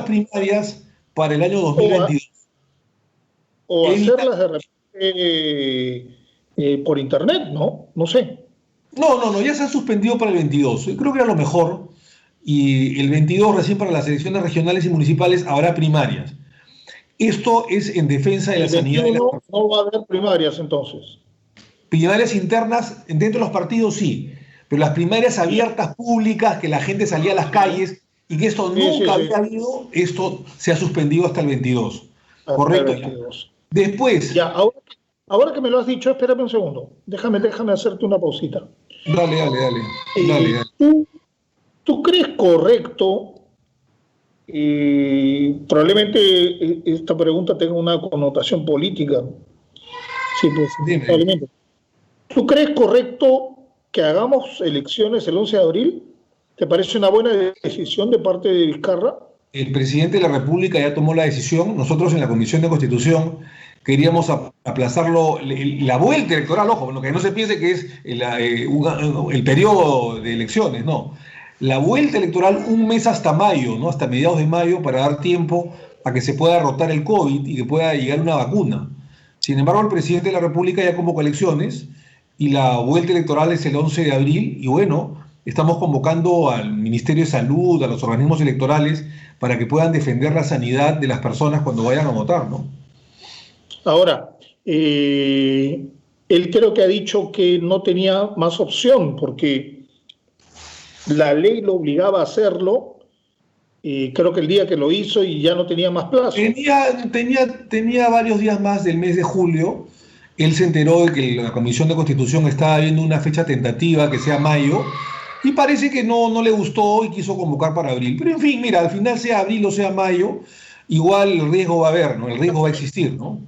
primarias para el año 2022. O hacerlas de repente por internet, ¿no? No sé. No, ya se han suspendido para el 22. Creo que era lo mejor. Y el 22, recién para las elecciones regionales y municipales, habrá primarias. Esto es en defensa de la sanidad. No va a haber primarias entonces. Primarias internas dentro de los partidos sí, pero las primarias abiertas, públicas, que la gente salía a las calles y que esto nunca había habido, esto se ha suspendido hasta el 22. Correcto. El 22. Después. Ya, ahora que me lo has dicho, espérame un segundo. Déjame hacerte una pausita. Dale. ¿Tú crees correcto? Y probablemente esta pregunta tenga una connotación política. Sí, pues, probablemente. ¿Tú crees correcto que hagamos elecciones el 11 de abril? ¿Te parece una buena decisión de parte de Vizcarra? El presidente de la República ya tomó la decisión. Nosotros en la Comisión de Constitución queríamos aplazarlo, la vuelta electoral, ojo, lo que no se piense que es el periodo de elecciones, no. la vuelta electoral un mes hasta mayo, ¿no? Hasta mediados de mayo, para dar tiempo a que se pueda derrotar el COVID y que pueda llegar una vacuna. Sin embargo, el presidente de la República ya convocó elecciones y la vuelta electoral es el 11 de abril y bueno, estamos convocando al Ministerio de Salud, a los organismos electorales, para que puedan defender la sanidad de las personas cuando vayan a votar, ¿no? Ahora, él creo que ha dicho que no tenía más opción porque la ley lo obligaba a hacerlo y creo que el día que lo hizo y ya no tenía más plazo. Tenía varios días más del mes de julio. Él se enteró de que la Comisión de Constitución estaba viendo una fecha tentativa que sea mayo y parece que no le gustó y quiso convocar para abril. Pero en fin, mira, al final sea abril o sea mayo, igual el riesgo va a haber, ¿no? El riesgo va a existir, ¿no?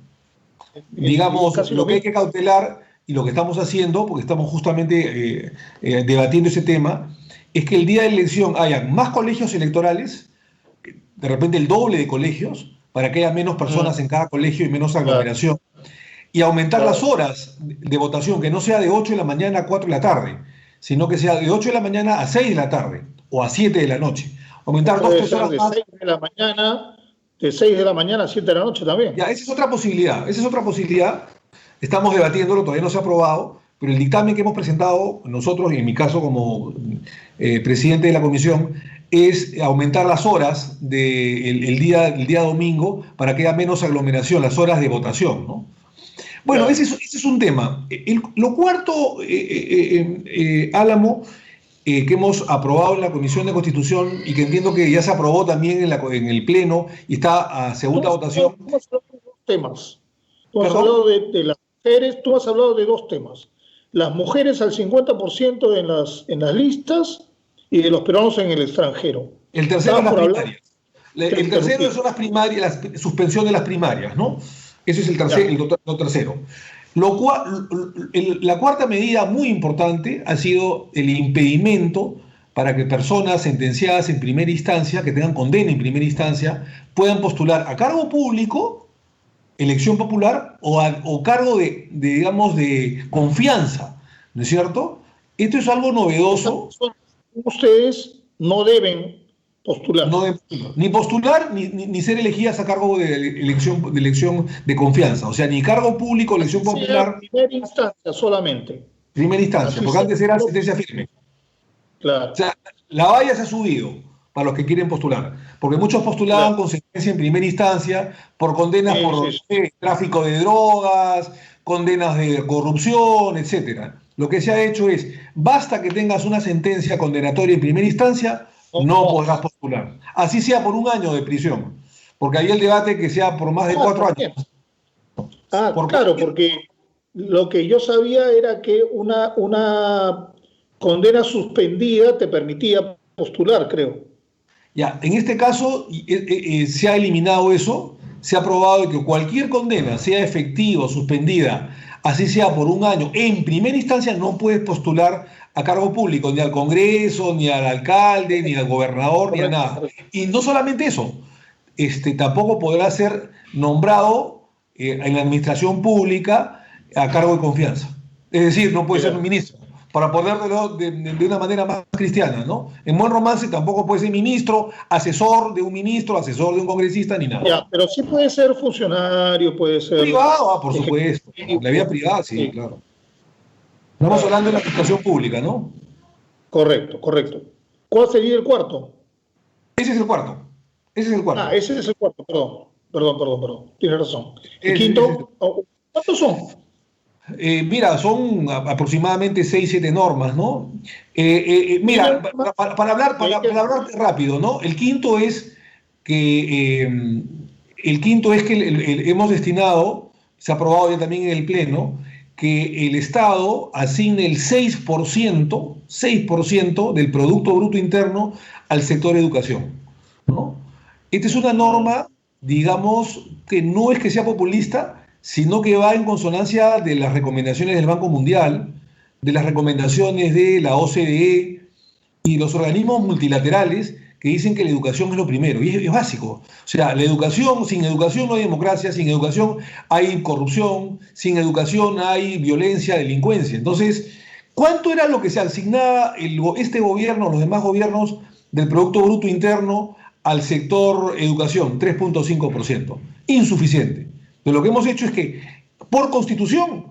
Digamos, lo que hay que cautelar y lo que estamos haciendo, porque estamos justamente debatiendo ese tema, es que el día de elección haya más colegios electorales, de repente el doble de colegios, para que haya menos personas en cada colegio y menos aglomeración, y aumentar las horas de votación, que no sea de 8 de la mañana a 4 de la tarde, sino que sea de 8 de la mañana a 6 de la tarde o a 7 de la noche. Aumentar 2-3 horas de más. 6 de la mañana, de 6 de la mañana a 7 de la noche también. Ya, esa es otra posibilidad, Estamos debatiéndolo, todavía no se ha aprobado, pero el dictamen que hemos presentado nosotros, y en mi caso como presidente de la comisión, es aumentar las horas del día domingo para que haya menos aglomeración, las horas de votación, ¿no? Bueno, ese es un tema. Lo cuarto, Álamo, que hemos aprobado en la Comisión de Constitución y que entiendo que ya se aprobó también en el Pleno y está a segunda votación. Tú has hablado de dos temas. Tú has hablado de las mujeres, tú has hablado de dos temas. Las mujeres al 50% en las listas y de los peruanos en el extranjero. El tercero es las primarias. El tercero son las primarias, la suspensión de las primarias, ¿no? Ese es el tercero. La cuarta medida muy importante ha sido el impedimento para que personas sentenciadas en primera instancia, que tengan condena en primera instancia, puedan postular a cargo público, elección popular, o cargo digamos, de confianza, ¿no es cierto? Esto es algo novedoso. Ustedes no deben postular. Ni postular, ni ser elegidas a cargo de elección de confianza. O sea, ni cargo público, elección popular. Primera instancia solamente. Primera instancia, porque antes era sentencia firme. Claro. O sea, la valla se ha subido para los que quieren postular. Porque muchos postulaban con sentencia en primera instancia por condenas por tráfico de drogas, condenas de corrupción, etc. Lo que se ha hecho es, basta que tengas una sentencia condenatoria en primera instancia, no podrás postular. Así sea por un año de prisión. Porque ahí el debate que sea por más de 4 años. Porque lo que yo sabía era que una condena suspendida te permitía postular, creo. Ya, en este caso se ha eliminado eso, se ha probado que cualquier condena, sea efectiva o suspendida, así sea por un año, en primera instancia no puedes postular a cargo público, ni al Congreso, ni al alcalde, ni al gobernador, ni a nada. Y no solamente eso, tampoco podrá ser nombrado en la administración pública a cargo de confianza. Es decir, no puede ser un ministro, para ponerlo de una manera más cristiana, ¿no? En buen romance tampoco puede ser ministro, asesor de un ministro, asesor de un congresista, ni nada. Ya, pero sí puede ser funcionario, puede ser... Privado, por supuesto. La vida privada, sí, claro. Estamos hablando de la administración pública, ¿no? Correcto. ¿Cuál sería el cuarto? Ese es el cuarto. Ese es el cuarto, perdón. Tienes razón. El quinto, ¿cuántos son? Mira, son aproximadamente 6-7 normas, ¿no? Mira, para hablar rápido, ¿no? El quinto es que hemos destinado, se ha aprobado ya también en el Pleno, que el Estado asigne el 6% del Producto Bruto Interno al sector educación, ¿no? Esta es una norma, digamos, que no es que sea populista, sino que va en consonancia de las recomendaciones del Banco Mundial, de las recomendaciones de la OCDE y los organismos multilaterales que dicen que la educación es lo primero, y es básico. O sea, sin educación no hay democracia, sin educación hay corrupción, sin educación hay violencia, delincuencia. Entonces, ¿Cuánto era lo que se asignaba este gobierno, los demás gobiernos, del Producto Bruto Interno al sector educación? 3,5%. Insuficiente. Pero lo que hemos hecho es que, por constitución,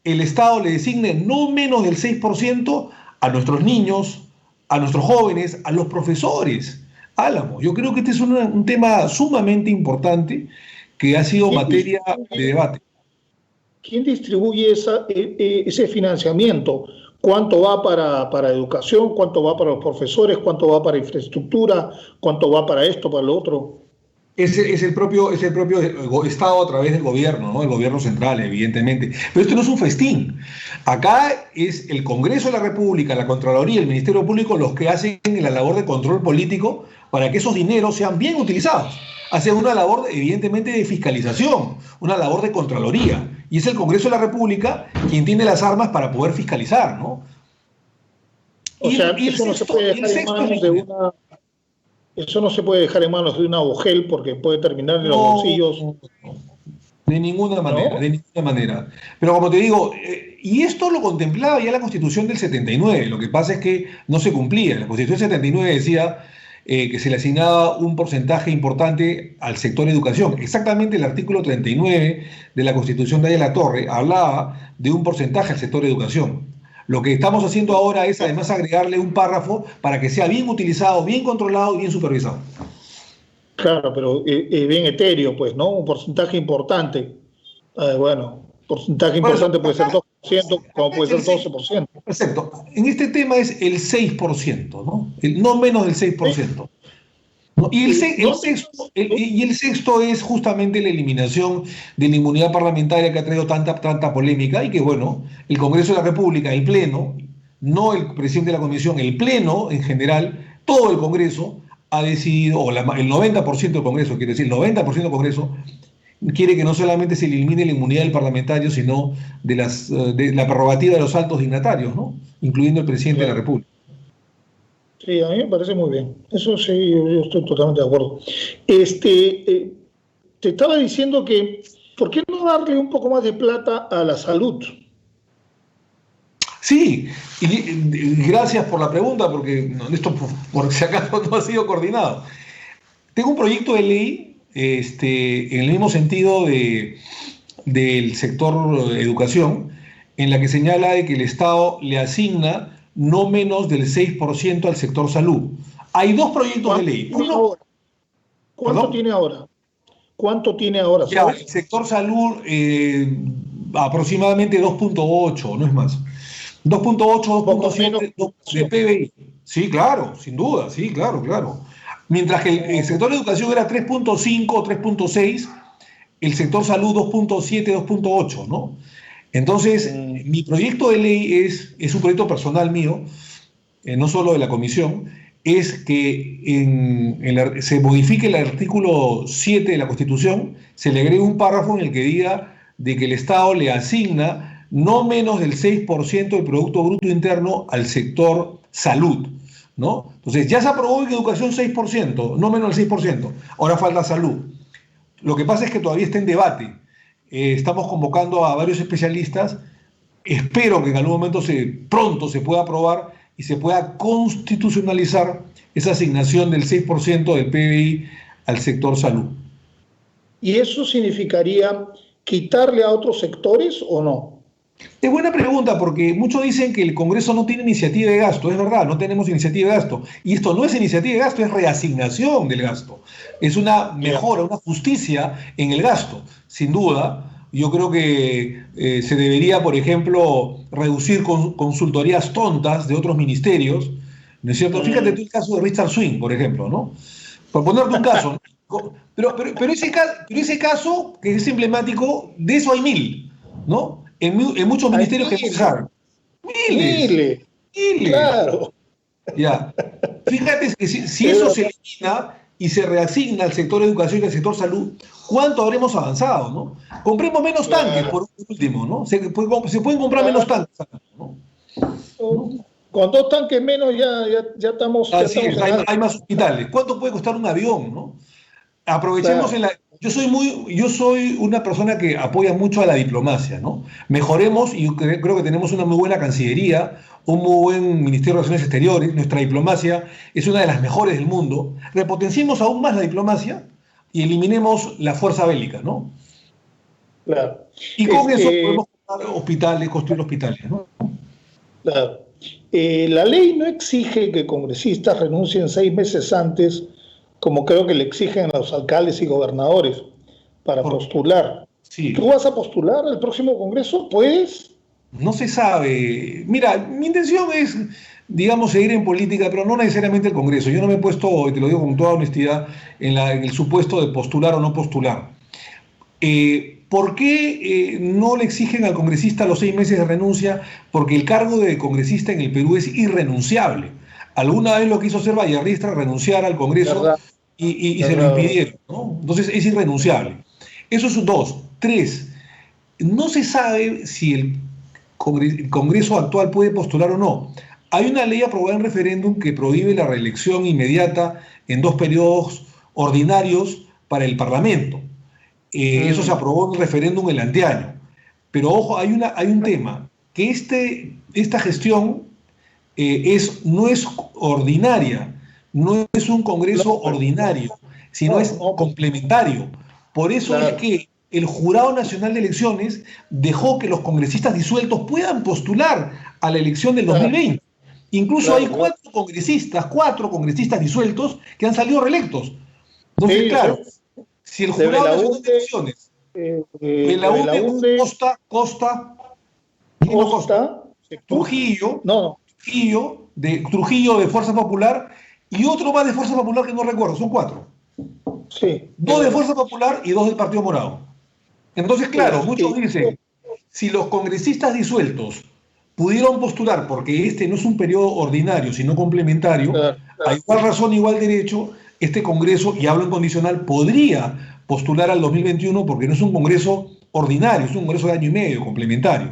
el Estado le designe no menos del 6% a nuestros niños, a nuestros jóvenes, a los profesores. Álamo, yo creo que este es un tema sumamente importante que ha sido materia de debate. ¿Quién distribuye ese financiamiento? ¿Cuánto va para educación? ¿Cuánto va para los profesores? ¿Cuánto va para infraestructura? ¿Cuánto va para esto, para lo otro? Es el propio Estado a través del gobierno, ¿no? El gobierno central, evidentemente. Pero esto no es un festín. Acá es el Congreso de la República, la Contraloría, el Ministerio Público los que hacen la labor de control político para que esos dineros sean bien utilizados. Hacen una labor, evidentemente, de fiscalización, una labor de Contraloría. Y es el Congreso de la República quien tiene las armas para poder fiscalizar, ¿no? O sea, eso no se puede dejar en manos de una... Eso no se puede dejar en manos de una OGEL porque puede terminar en los bolsillos. De ninguna manera, ¿no? de ninguna manera. Pero como te digo, y esto lo contemplaba ya la Constitución del 79, lo que pasa es que no se cumplía. La Constitución del 79 decía que se le asignaba un porcentaje importante al sector educación. Exactamente el artículo 39 de la Constitución de Aya La Torre hablaba de un porcentaje al sector educación. Lo que estamos haciendo ahora es además agregarle un párrafo para que sea bien utilizado, bien controlado y bien supervisado. Claro, pero bien etéreo, pues, ¿no? Un porcentaje importante. Bueno, porcentaje importante puede ser 2%, como puede ser 12%. Exacto. En este tema es el 6%, ¿no? No menos del 6%. ¿No? Y el sexto es justamente la eliminación de la inmunidad parlamentaria que ha traído tanta polémica y que, bueno, el Congreso de la República, el Pleno, no el presidente de la Comisión, el Pleno en general, todo el Congreso ha decidido, o el 90% del Congreso, quiere decir, el 90% del Congreso quiere que no solamente se elimine la inmunidad del parlamentario, sino de la prerrogativa de los altos dignatarios, ¿no? Incluyendo el presidente de la República. Sí, a mí me parece muy bien. Eso sí, yo estoy totalmente de acuerdo. Te estaba diciendo que, ¿por qué no darle un poco más de plata a la salud? Sí, y gracias por la pregunta, porque esto por si acaso no ha sido coordinado. Tengo un proyecto de ley en el mismo sentido del sector educación, en la que señala de que el Estado le asigna no menos del 6% al sector salud. Hay dos proyectos de ley. ¿Cuánto tiene ahora? ¿Cuánto tiene ahora? Ya, el sector salud aproximadamente 2,8, no es más. 2,8, 2,7 de PBI. Sí, claro, sin duda, sí, claro. Mientras que el sector de educación era 3,5 o 3,6, el sector salud 2,7, 2,8, ¿no? Entonces, mi proyecto de ley es un proyecto personal mío, no solo de la comisión, es que se modifique el artículo 7 de la Constitución, se le agregue un párrafo en el que diga de que el Estado le asigna no menos del 6% del Producto Bruto Interno al sector salud, ¿no? Entonces, ya se aprobó en educación 6%, no menos del 6%, ahora falta salud. Lo que pasa es que todavía está en debate. Estamos convocando a varios especialistas. Espero que en algún momento pronto se pueda aprobar y se pueda constitucionalizar esa asignación del 6% del PBI al sector salud. ¿Y eso significaría quitarle a otros sectores o no? Es buena pregunta porque muchos dicen que el Congreso no tiene iniciativa de gasto. Es verdad, no tenemos iniciativa de gasto. Y esto no es iniciativa de gasto, es reasignación del gasto. Es una mejora, una justicia en el gasto, sin duda. Yo creo que se debería, por ejemplo, reducir consultorías tontas de otros ministerios, ¿no es cierto? Fíjate tú el caso de Richard Swing, por ejemplo, ¿no? Por ponerte un caso. Pero ese caso, que es emblemático, de eso hay 1.000, ¿no? En muchos ministerios que empezaron. Miles. Claro. Ya. Fíjate que si eso se elimina y se reasigna al sector educación y al sector salud, ¿cuánto habremos avanzado, no? Compremos menos tanques, por último, ¿no? Se pueden comprar menos tanques, ¿no? Con 2 tanques menos ya estamos... Hay más hospitales. ¿Cuánto puede costar un avión, no? Aprovechemos yo soy una persona que apoya mucho a la diplomacia, ¿no? Mejoremos, y creo que tenemos una muy buena Cancillería, un muy buen Ministerio de Relaciones Exteriores, nuestra diplomacia es una de las mejores del mundo. Repotenciemos aún más la diplomacia y eliminemos la fuerza bélica, ¿no? Claro. Y con eso podemos construir hospitales, ¿no? Claro. La ley no exige que congresistas renuncien 6 meses antes, como creo que le exigen a los alcaldes y gobernadores para postular. Sí. ¿Tú vas a postular al próximo Congreso? Pues... No se sabe. Mira, mi intención es, digamos, seguir en política, pero no necesariamente el Congreso. Yo no me he puesto, y te lo digo con toda honestidad, en el supuesto de postular o no postular. ¿Por qué no le exigen al congresista los 6 meses de renuncia? Porque el cargo de congresista en el Perú es irrenunciable. Alguna vez lo quiso hacer Vallarristra, renunciar al Congreso y se lo impidieron, ¿no? Entonces es irrenunciable. Eso es 2. 3. No se sabe si el Congreso actual puede postular o no. Hay una ley aprobada en referéndum que prohíbe la reelección inmediata en 2 periodos ordinarios para el Parlamento. Eso se aprobó en un referéndum el anteaño. Pero ojo, hay un tema, que esta gestión no es ordinaria, no es un Congreso ordinario, sino es complementario. Por eso es que el Jurado Nacional de Elecciones dejó que los congresistas disueltos puedan postular a la elección del 2020. Incluso hay 4 congresistas disueltos que han salido reelectos. Entonces, claro, si el Jurado Nacional de Elecciones, Trujillo de Fuerza Popular y otro más de Fuerza Popular que no recuerdo, son 4. Sí. 2 de Fuerza Popular y 2 del Partido Morado. Entonces, claro, muchos dicen, si los congresistas disueltos pudieron postular, porque este no es un periodo ordinario, sino complementario, a igual razón, igual derecho, este Congreso, y hablo en condicional, podría postular al 2021 porque no es un Congreso ordinario, es un Congreso de año y medio, complementario.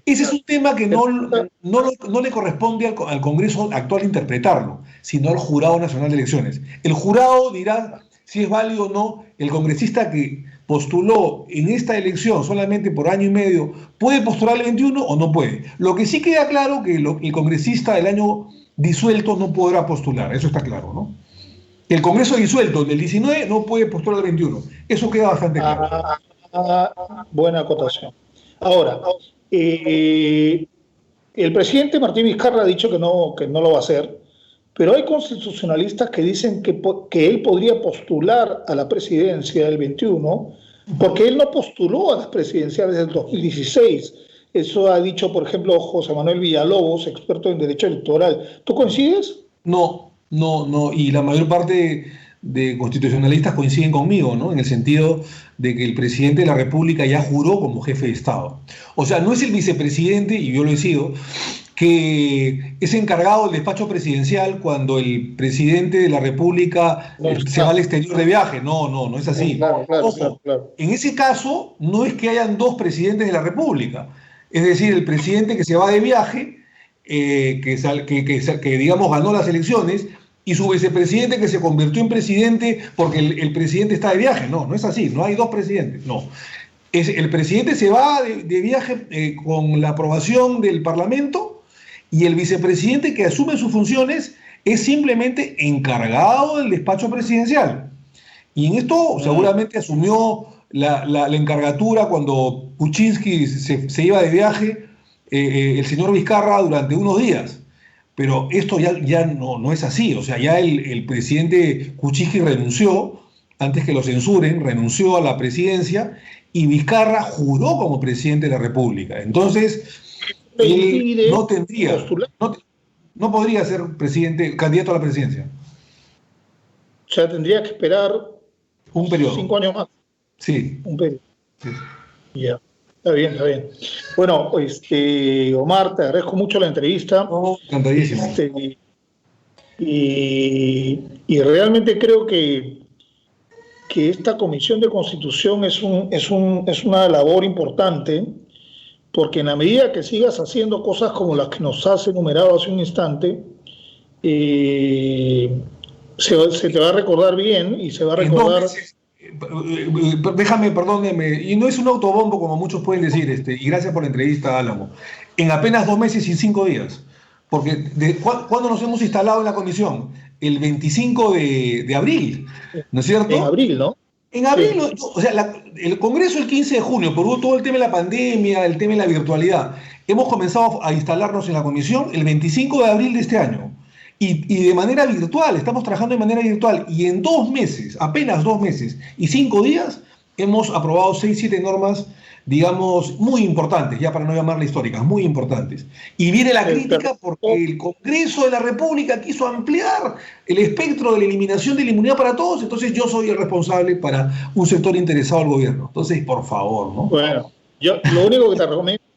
Ese es un tema que no le corresponde al Congreso actual interpretarlo, sino al Jurado Nacional de Elecciones. El jurado dirá si es válido o no. El congresista que postuló en esta elección solamente por año y medio, ¿puede postular el 21 o no puede? Lo que sí queda claro que el congresista del año disuelto no podrá postular, eso está claro, ¿no? El Congreso disuelto del 19 no puede postular el 21, eso queda bastante claro. Buena acotación. Ahora, el presidente Martín Vizcarra ha dicho que no lo va a hacer, pero hay constitucionalistas que dicen que él podría postular a la presidencia del 21 porque él no postuló a las presidenciales del 2016. Eso ha dicho, por ejemplo, José Manuel Villalobos, experto en derecho electoral. ¿Tú coincides? No, y la mayor parte de constitucionalistas coinciden conmigo, ¿no? En el sentido de que el presidente de la República ya juró como jefe de Estado. O sea, no es el vicepresidente, y yo lo he sido, que es encargado del despacho presidencial cuando el presidente de la República se va al exterior de viaje. No es así. Ojo, en ese caso, no es que hayan 2 presidentes de la República. Es decir, el presidente que se va de viaje, que digamos ganó las elecciones, y su vicepresidente que se convirtió en presidente porque el presidente está de viaje. No es así, no hay 2 presidentes, no. El presidente se va de viaje con la aprobación del Parlamento, y el vicepresidente que asume sus funciones es simplemente encargado del despacho presidencial. Y en esto seguramente asumió la encargatura cuando Kuczynski se iba de viaje, el señor Vizcarra durante unos días. Pero esto ya no es así. O sea, ya el presidente Kuczynski renunció, antes que lo censuren, renunció a la presidencia, y Vizcarra juró como presidente de la República. Entonces, él no tendría, no podría ser candidato a la presidencia. O sea, tendría que esperar un periodo. 5 años más. Sí. Un periodo. Sí. Ya. Está bien. Bueno, Omar, te agradezco mucho la entrevista. Encantadísimo. Y realmente creo que esta Comisión de Constitución es una labor importante, porque en la medida que sigas haciendo cosas como las que nos has enumerado hace un instante, se te va a recordar bien y se va a recordar... déjame, perdóneme, y no es un autobombo como muchos pueden decir, y gracias por la entrevista, Álamo, en apenas 2 meses y 5 días, porque ¿cuándo nos hemos instalado en la condición? El 25 de abril, ¿no es En cierto? abril, ¿no? En abril, Sí. o sea, el Congreso el 15 de junio, por todo el tema de la pandemia, el tema de la virtualidad, hemos comenzado a instalarnos en la comisión el 25 de abril de este año. Y de manera virtual, estamos trabajando de manera virtual. Y en 2 meses, apenas 2 meses y 5 días, hemos aprobado 6, 7 normas, digamos, muy importantes, ya para no llamarlas históricas, muy importantes. Y viene la crítica porque el Congreso de la República quiso ampliar el espectro de la eliminación de la inmunidad para todos, entonces yo soy el responsable para un sector interesado del gobierno. Entonces, por favor, ¿no? Bueno, yo lo único que te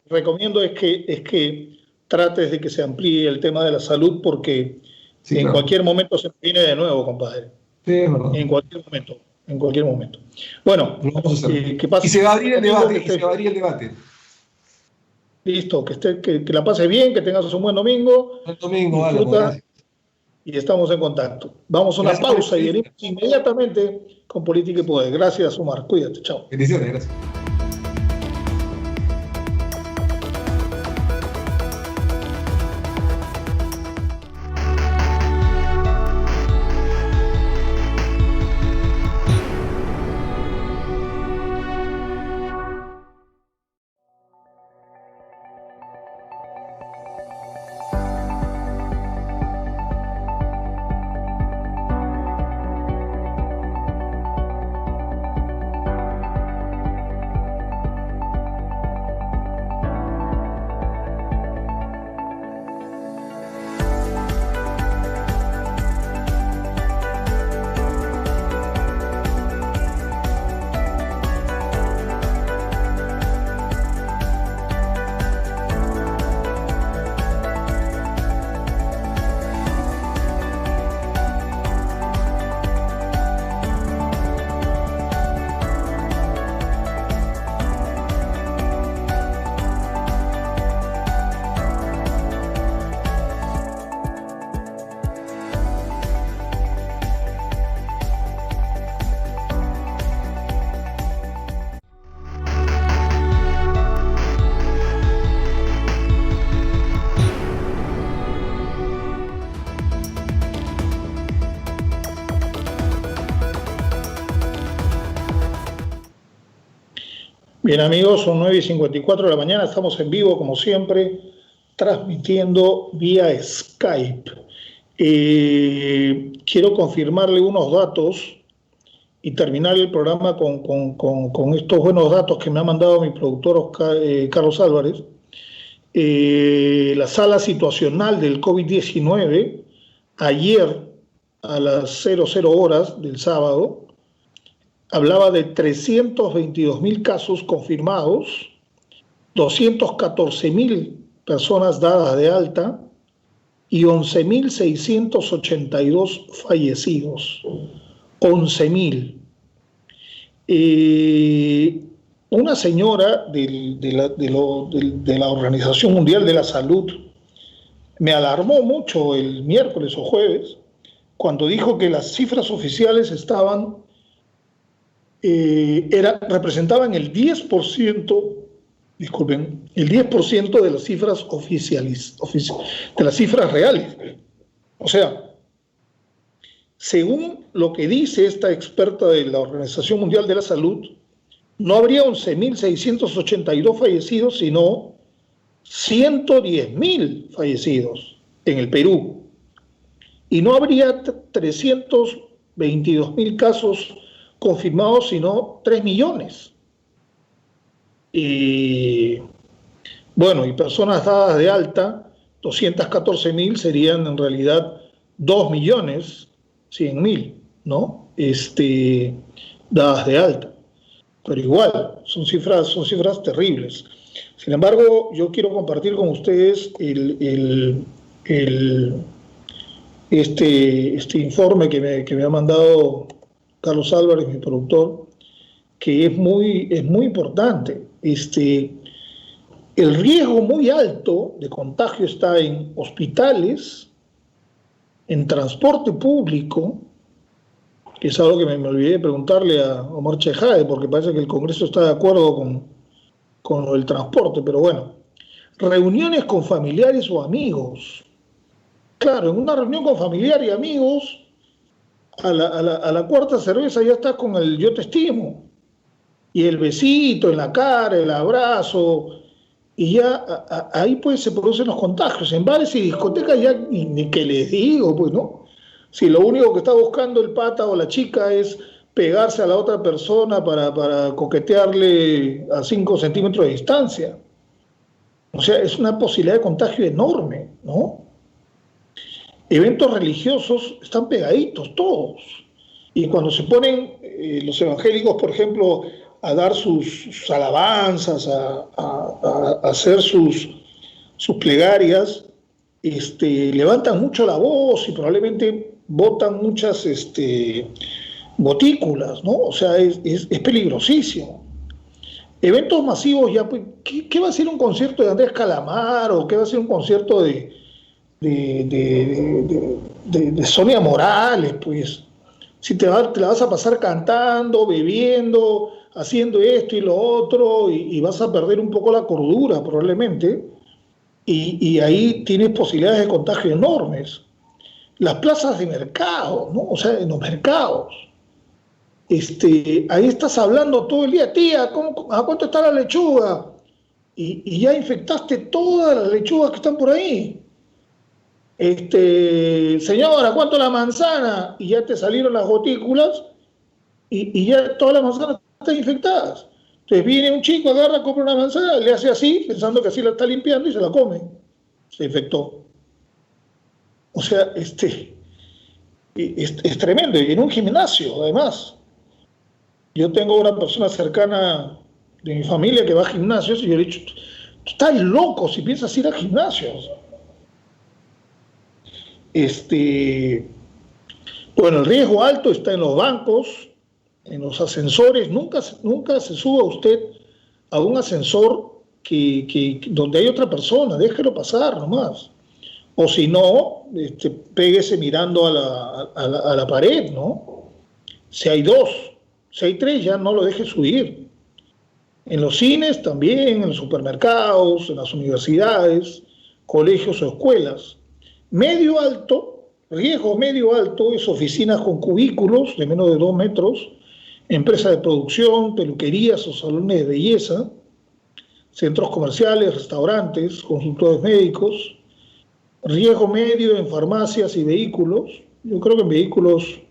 recomiendo es que trates de que se amplíe el tema de la salud, porque Sí, en claro. cualquier momento se viene de nuevo, compadre. Sí, es verdad. En cualquier momento. En cualquier momento. Bueno, Lo vamos a hacer. que pase. Y se va a abrir el debate, Que y se va a abrir el debate. listo, que la pases bien, que tengas un buen domingo. El domingo, Álamo, Disfruta gracias. y estamos en contacto. Vamos a una Gracias por pausa y el venimos inmediatamente con Política y Poder. Gracias, Omar. Cuídate. Chao. Bendiciones, gracias. Bien, amigos, son 9:54 de la mañana. Estamos en vivo, como siempre, transmitiendo vía Skype. Quiero confirmarle unos datos y terminar el programa con estos buenos datos que me ha mandado mi productor Carlos Álvarez. La sala situacional del COVID-19, ayer a las 00 horas del sábado, hablaba de 322.000 casos confirmados, 214.000 personas dadas de alta y 11.682 fallecidos. 11.000. Una señora de la Organización Mundial de la Salud me alarmó mucho el miércoles o jueves cuando dijo que las cifras oficiales representaban el 10%, disculpen, el 10% de las cifras oficiales, de las cifras reales. O sea, según lo que dice esta experta de la Organización Mundial de la Salud, no habría 11.682 fallecidos, sino 110.000 fallecidos en el Perú. Y no habría 322.000 casos confirmados, sino 3 millones. Y bueno, y personas dadas de alta, 214.000 serían en realidad 2.100.000, ¿no? Dadas de alta. Pero igual, son cifras terribles. Sin embargo, yo quiero compartir con ustedes este informe que me ha mandado Carlos Álvarez, mi productor, que es muy importante. El riesgo muy alto de contagio está en hospitales, en transporte público que es algo que me olvidé de preguntarle a Omar Chejade, porque parece que el Congreso está de acuerdo con lo del transporte, pero bueno. Reuniones con familiares o amigos. Claro, en una reunión con familiares y amigos, a la cuarta cerveza ya estás con el yo te estimo. Y el besito en la cara, el abrazo, y ya ahí pues se producen los contagios. En bares y discotecas ya ni que les digo, pues, ¿no? Si lo único que está buscando el pata o la chica es pegarse a la otra persona para coquetearle a 5 centímetros de distancia. O sea, es una posibilidad de contagio enorme, ¿no? Eventos religiosos están pegaditos todos. Y cuando se ponen los evangélicos, por ejemplo, a dar sus alabanzas, a hacer sus plegarias, levantan mucho la voz y probablemente botan muchas gotículas, ¿no? O sea, es peligrosísimo. Eventos masivos, ya, pues, ¿qué va a ser un concierto de Andrés Calamaro? ¿Qué va a ser un concierto de Sonia Morales? Pues, si te la vas a pasar cantando, bebiendo, haciendo esto y lo otro, y vas a perder un poco la cordura probablemente, y ahí tienes posibilidades de contagio enormes. Las plazas de mercado, ¿no? O sea, en los mercados. Ahí estás hablando todo el día, tía, ¿a cuánto está la lechuga? Y ya infectaste todas las lechugas que están por ahí. Señora, ¿cuánto la manzana? Y ya te salieron las gotículas y ya todas las manzanas están infectadas. Entonces viene un chico, agarra, compra una manzana, le hace así, pensando que así la está limpiando y se la come. Se infectó. O sea, es tremendo. Y en un gimnasio, además. Yo tengo una persona cercana de mi familia que va a gimnasios y yo le he dicho, tú estás loco si piensas ir a gimnasios. Bueno, el riesgo alto está en los bancos, en los ascensores. Nunca se suba usted a un ascensor donde hay otra persona, déjelo pasar nomás. O si no, péguese mirando a la pared, ¿no? Si hay dos. Si hay tres, ya no lo deje subir. En los cines también, en los supermercados, en las universidades, colegios o escuelas. Medio alto, riesgo medio alto, es oficinas con cubículos de menos de 2 metros, empresas de producción, peluquerías o salones de belleza, centros comerciales, restaurantes, consultorios médicos. Riesgo medio en farmacias y vehículos. Yo creo que en vehículos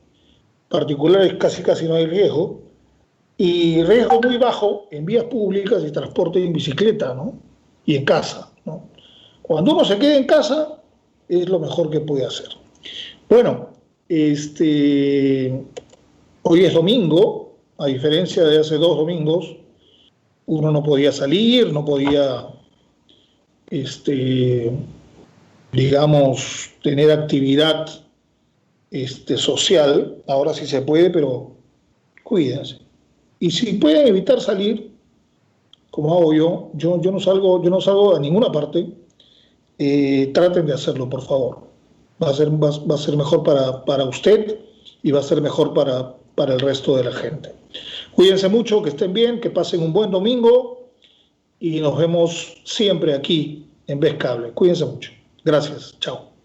particulares casi no hay riesgo, y riesgo muy bajo en vías públicas y transporte en bicicleta, ¿no? Y en casa, ¿no? Cuando uno se queda en casa es lo mejor que puede hacer. Bueno, hoy es domingo, a diferencia de hace 2 domingos, uno no podía salir, no podía, digamos, tener actividad social. Ahora sí se puede, pero cuídense. Y si pueden evitar salir, como hago yo no salgo a ninguna parte, traten de hacerlo, por favor. Va a ser mejor para usted y va a ser mejor para el resto de la gente. Cuídense mucho, que estén bien, que pasen un buen domingo y nos vemos siempre aquí en Vez Cable. Cuídense mucho. Gracias. Chao.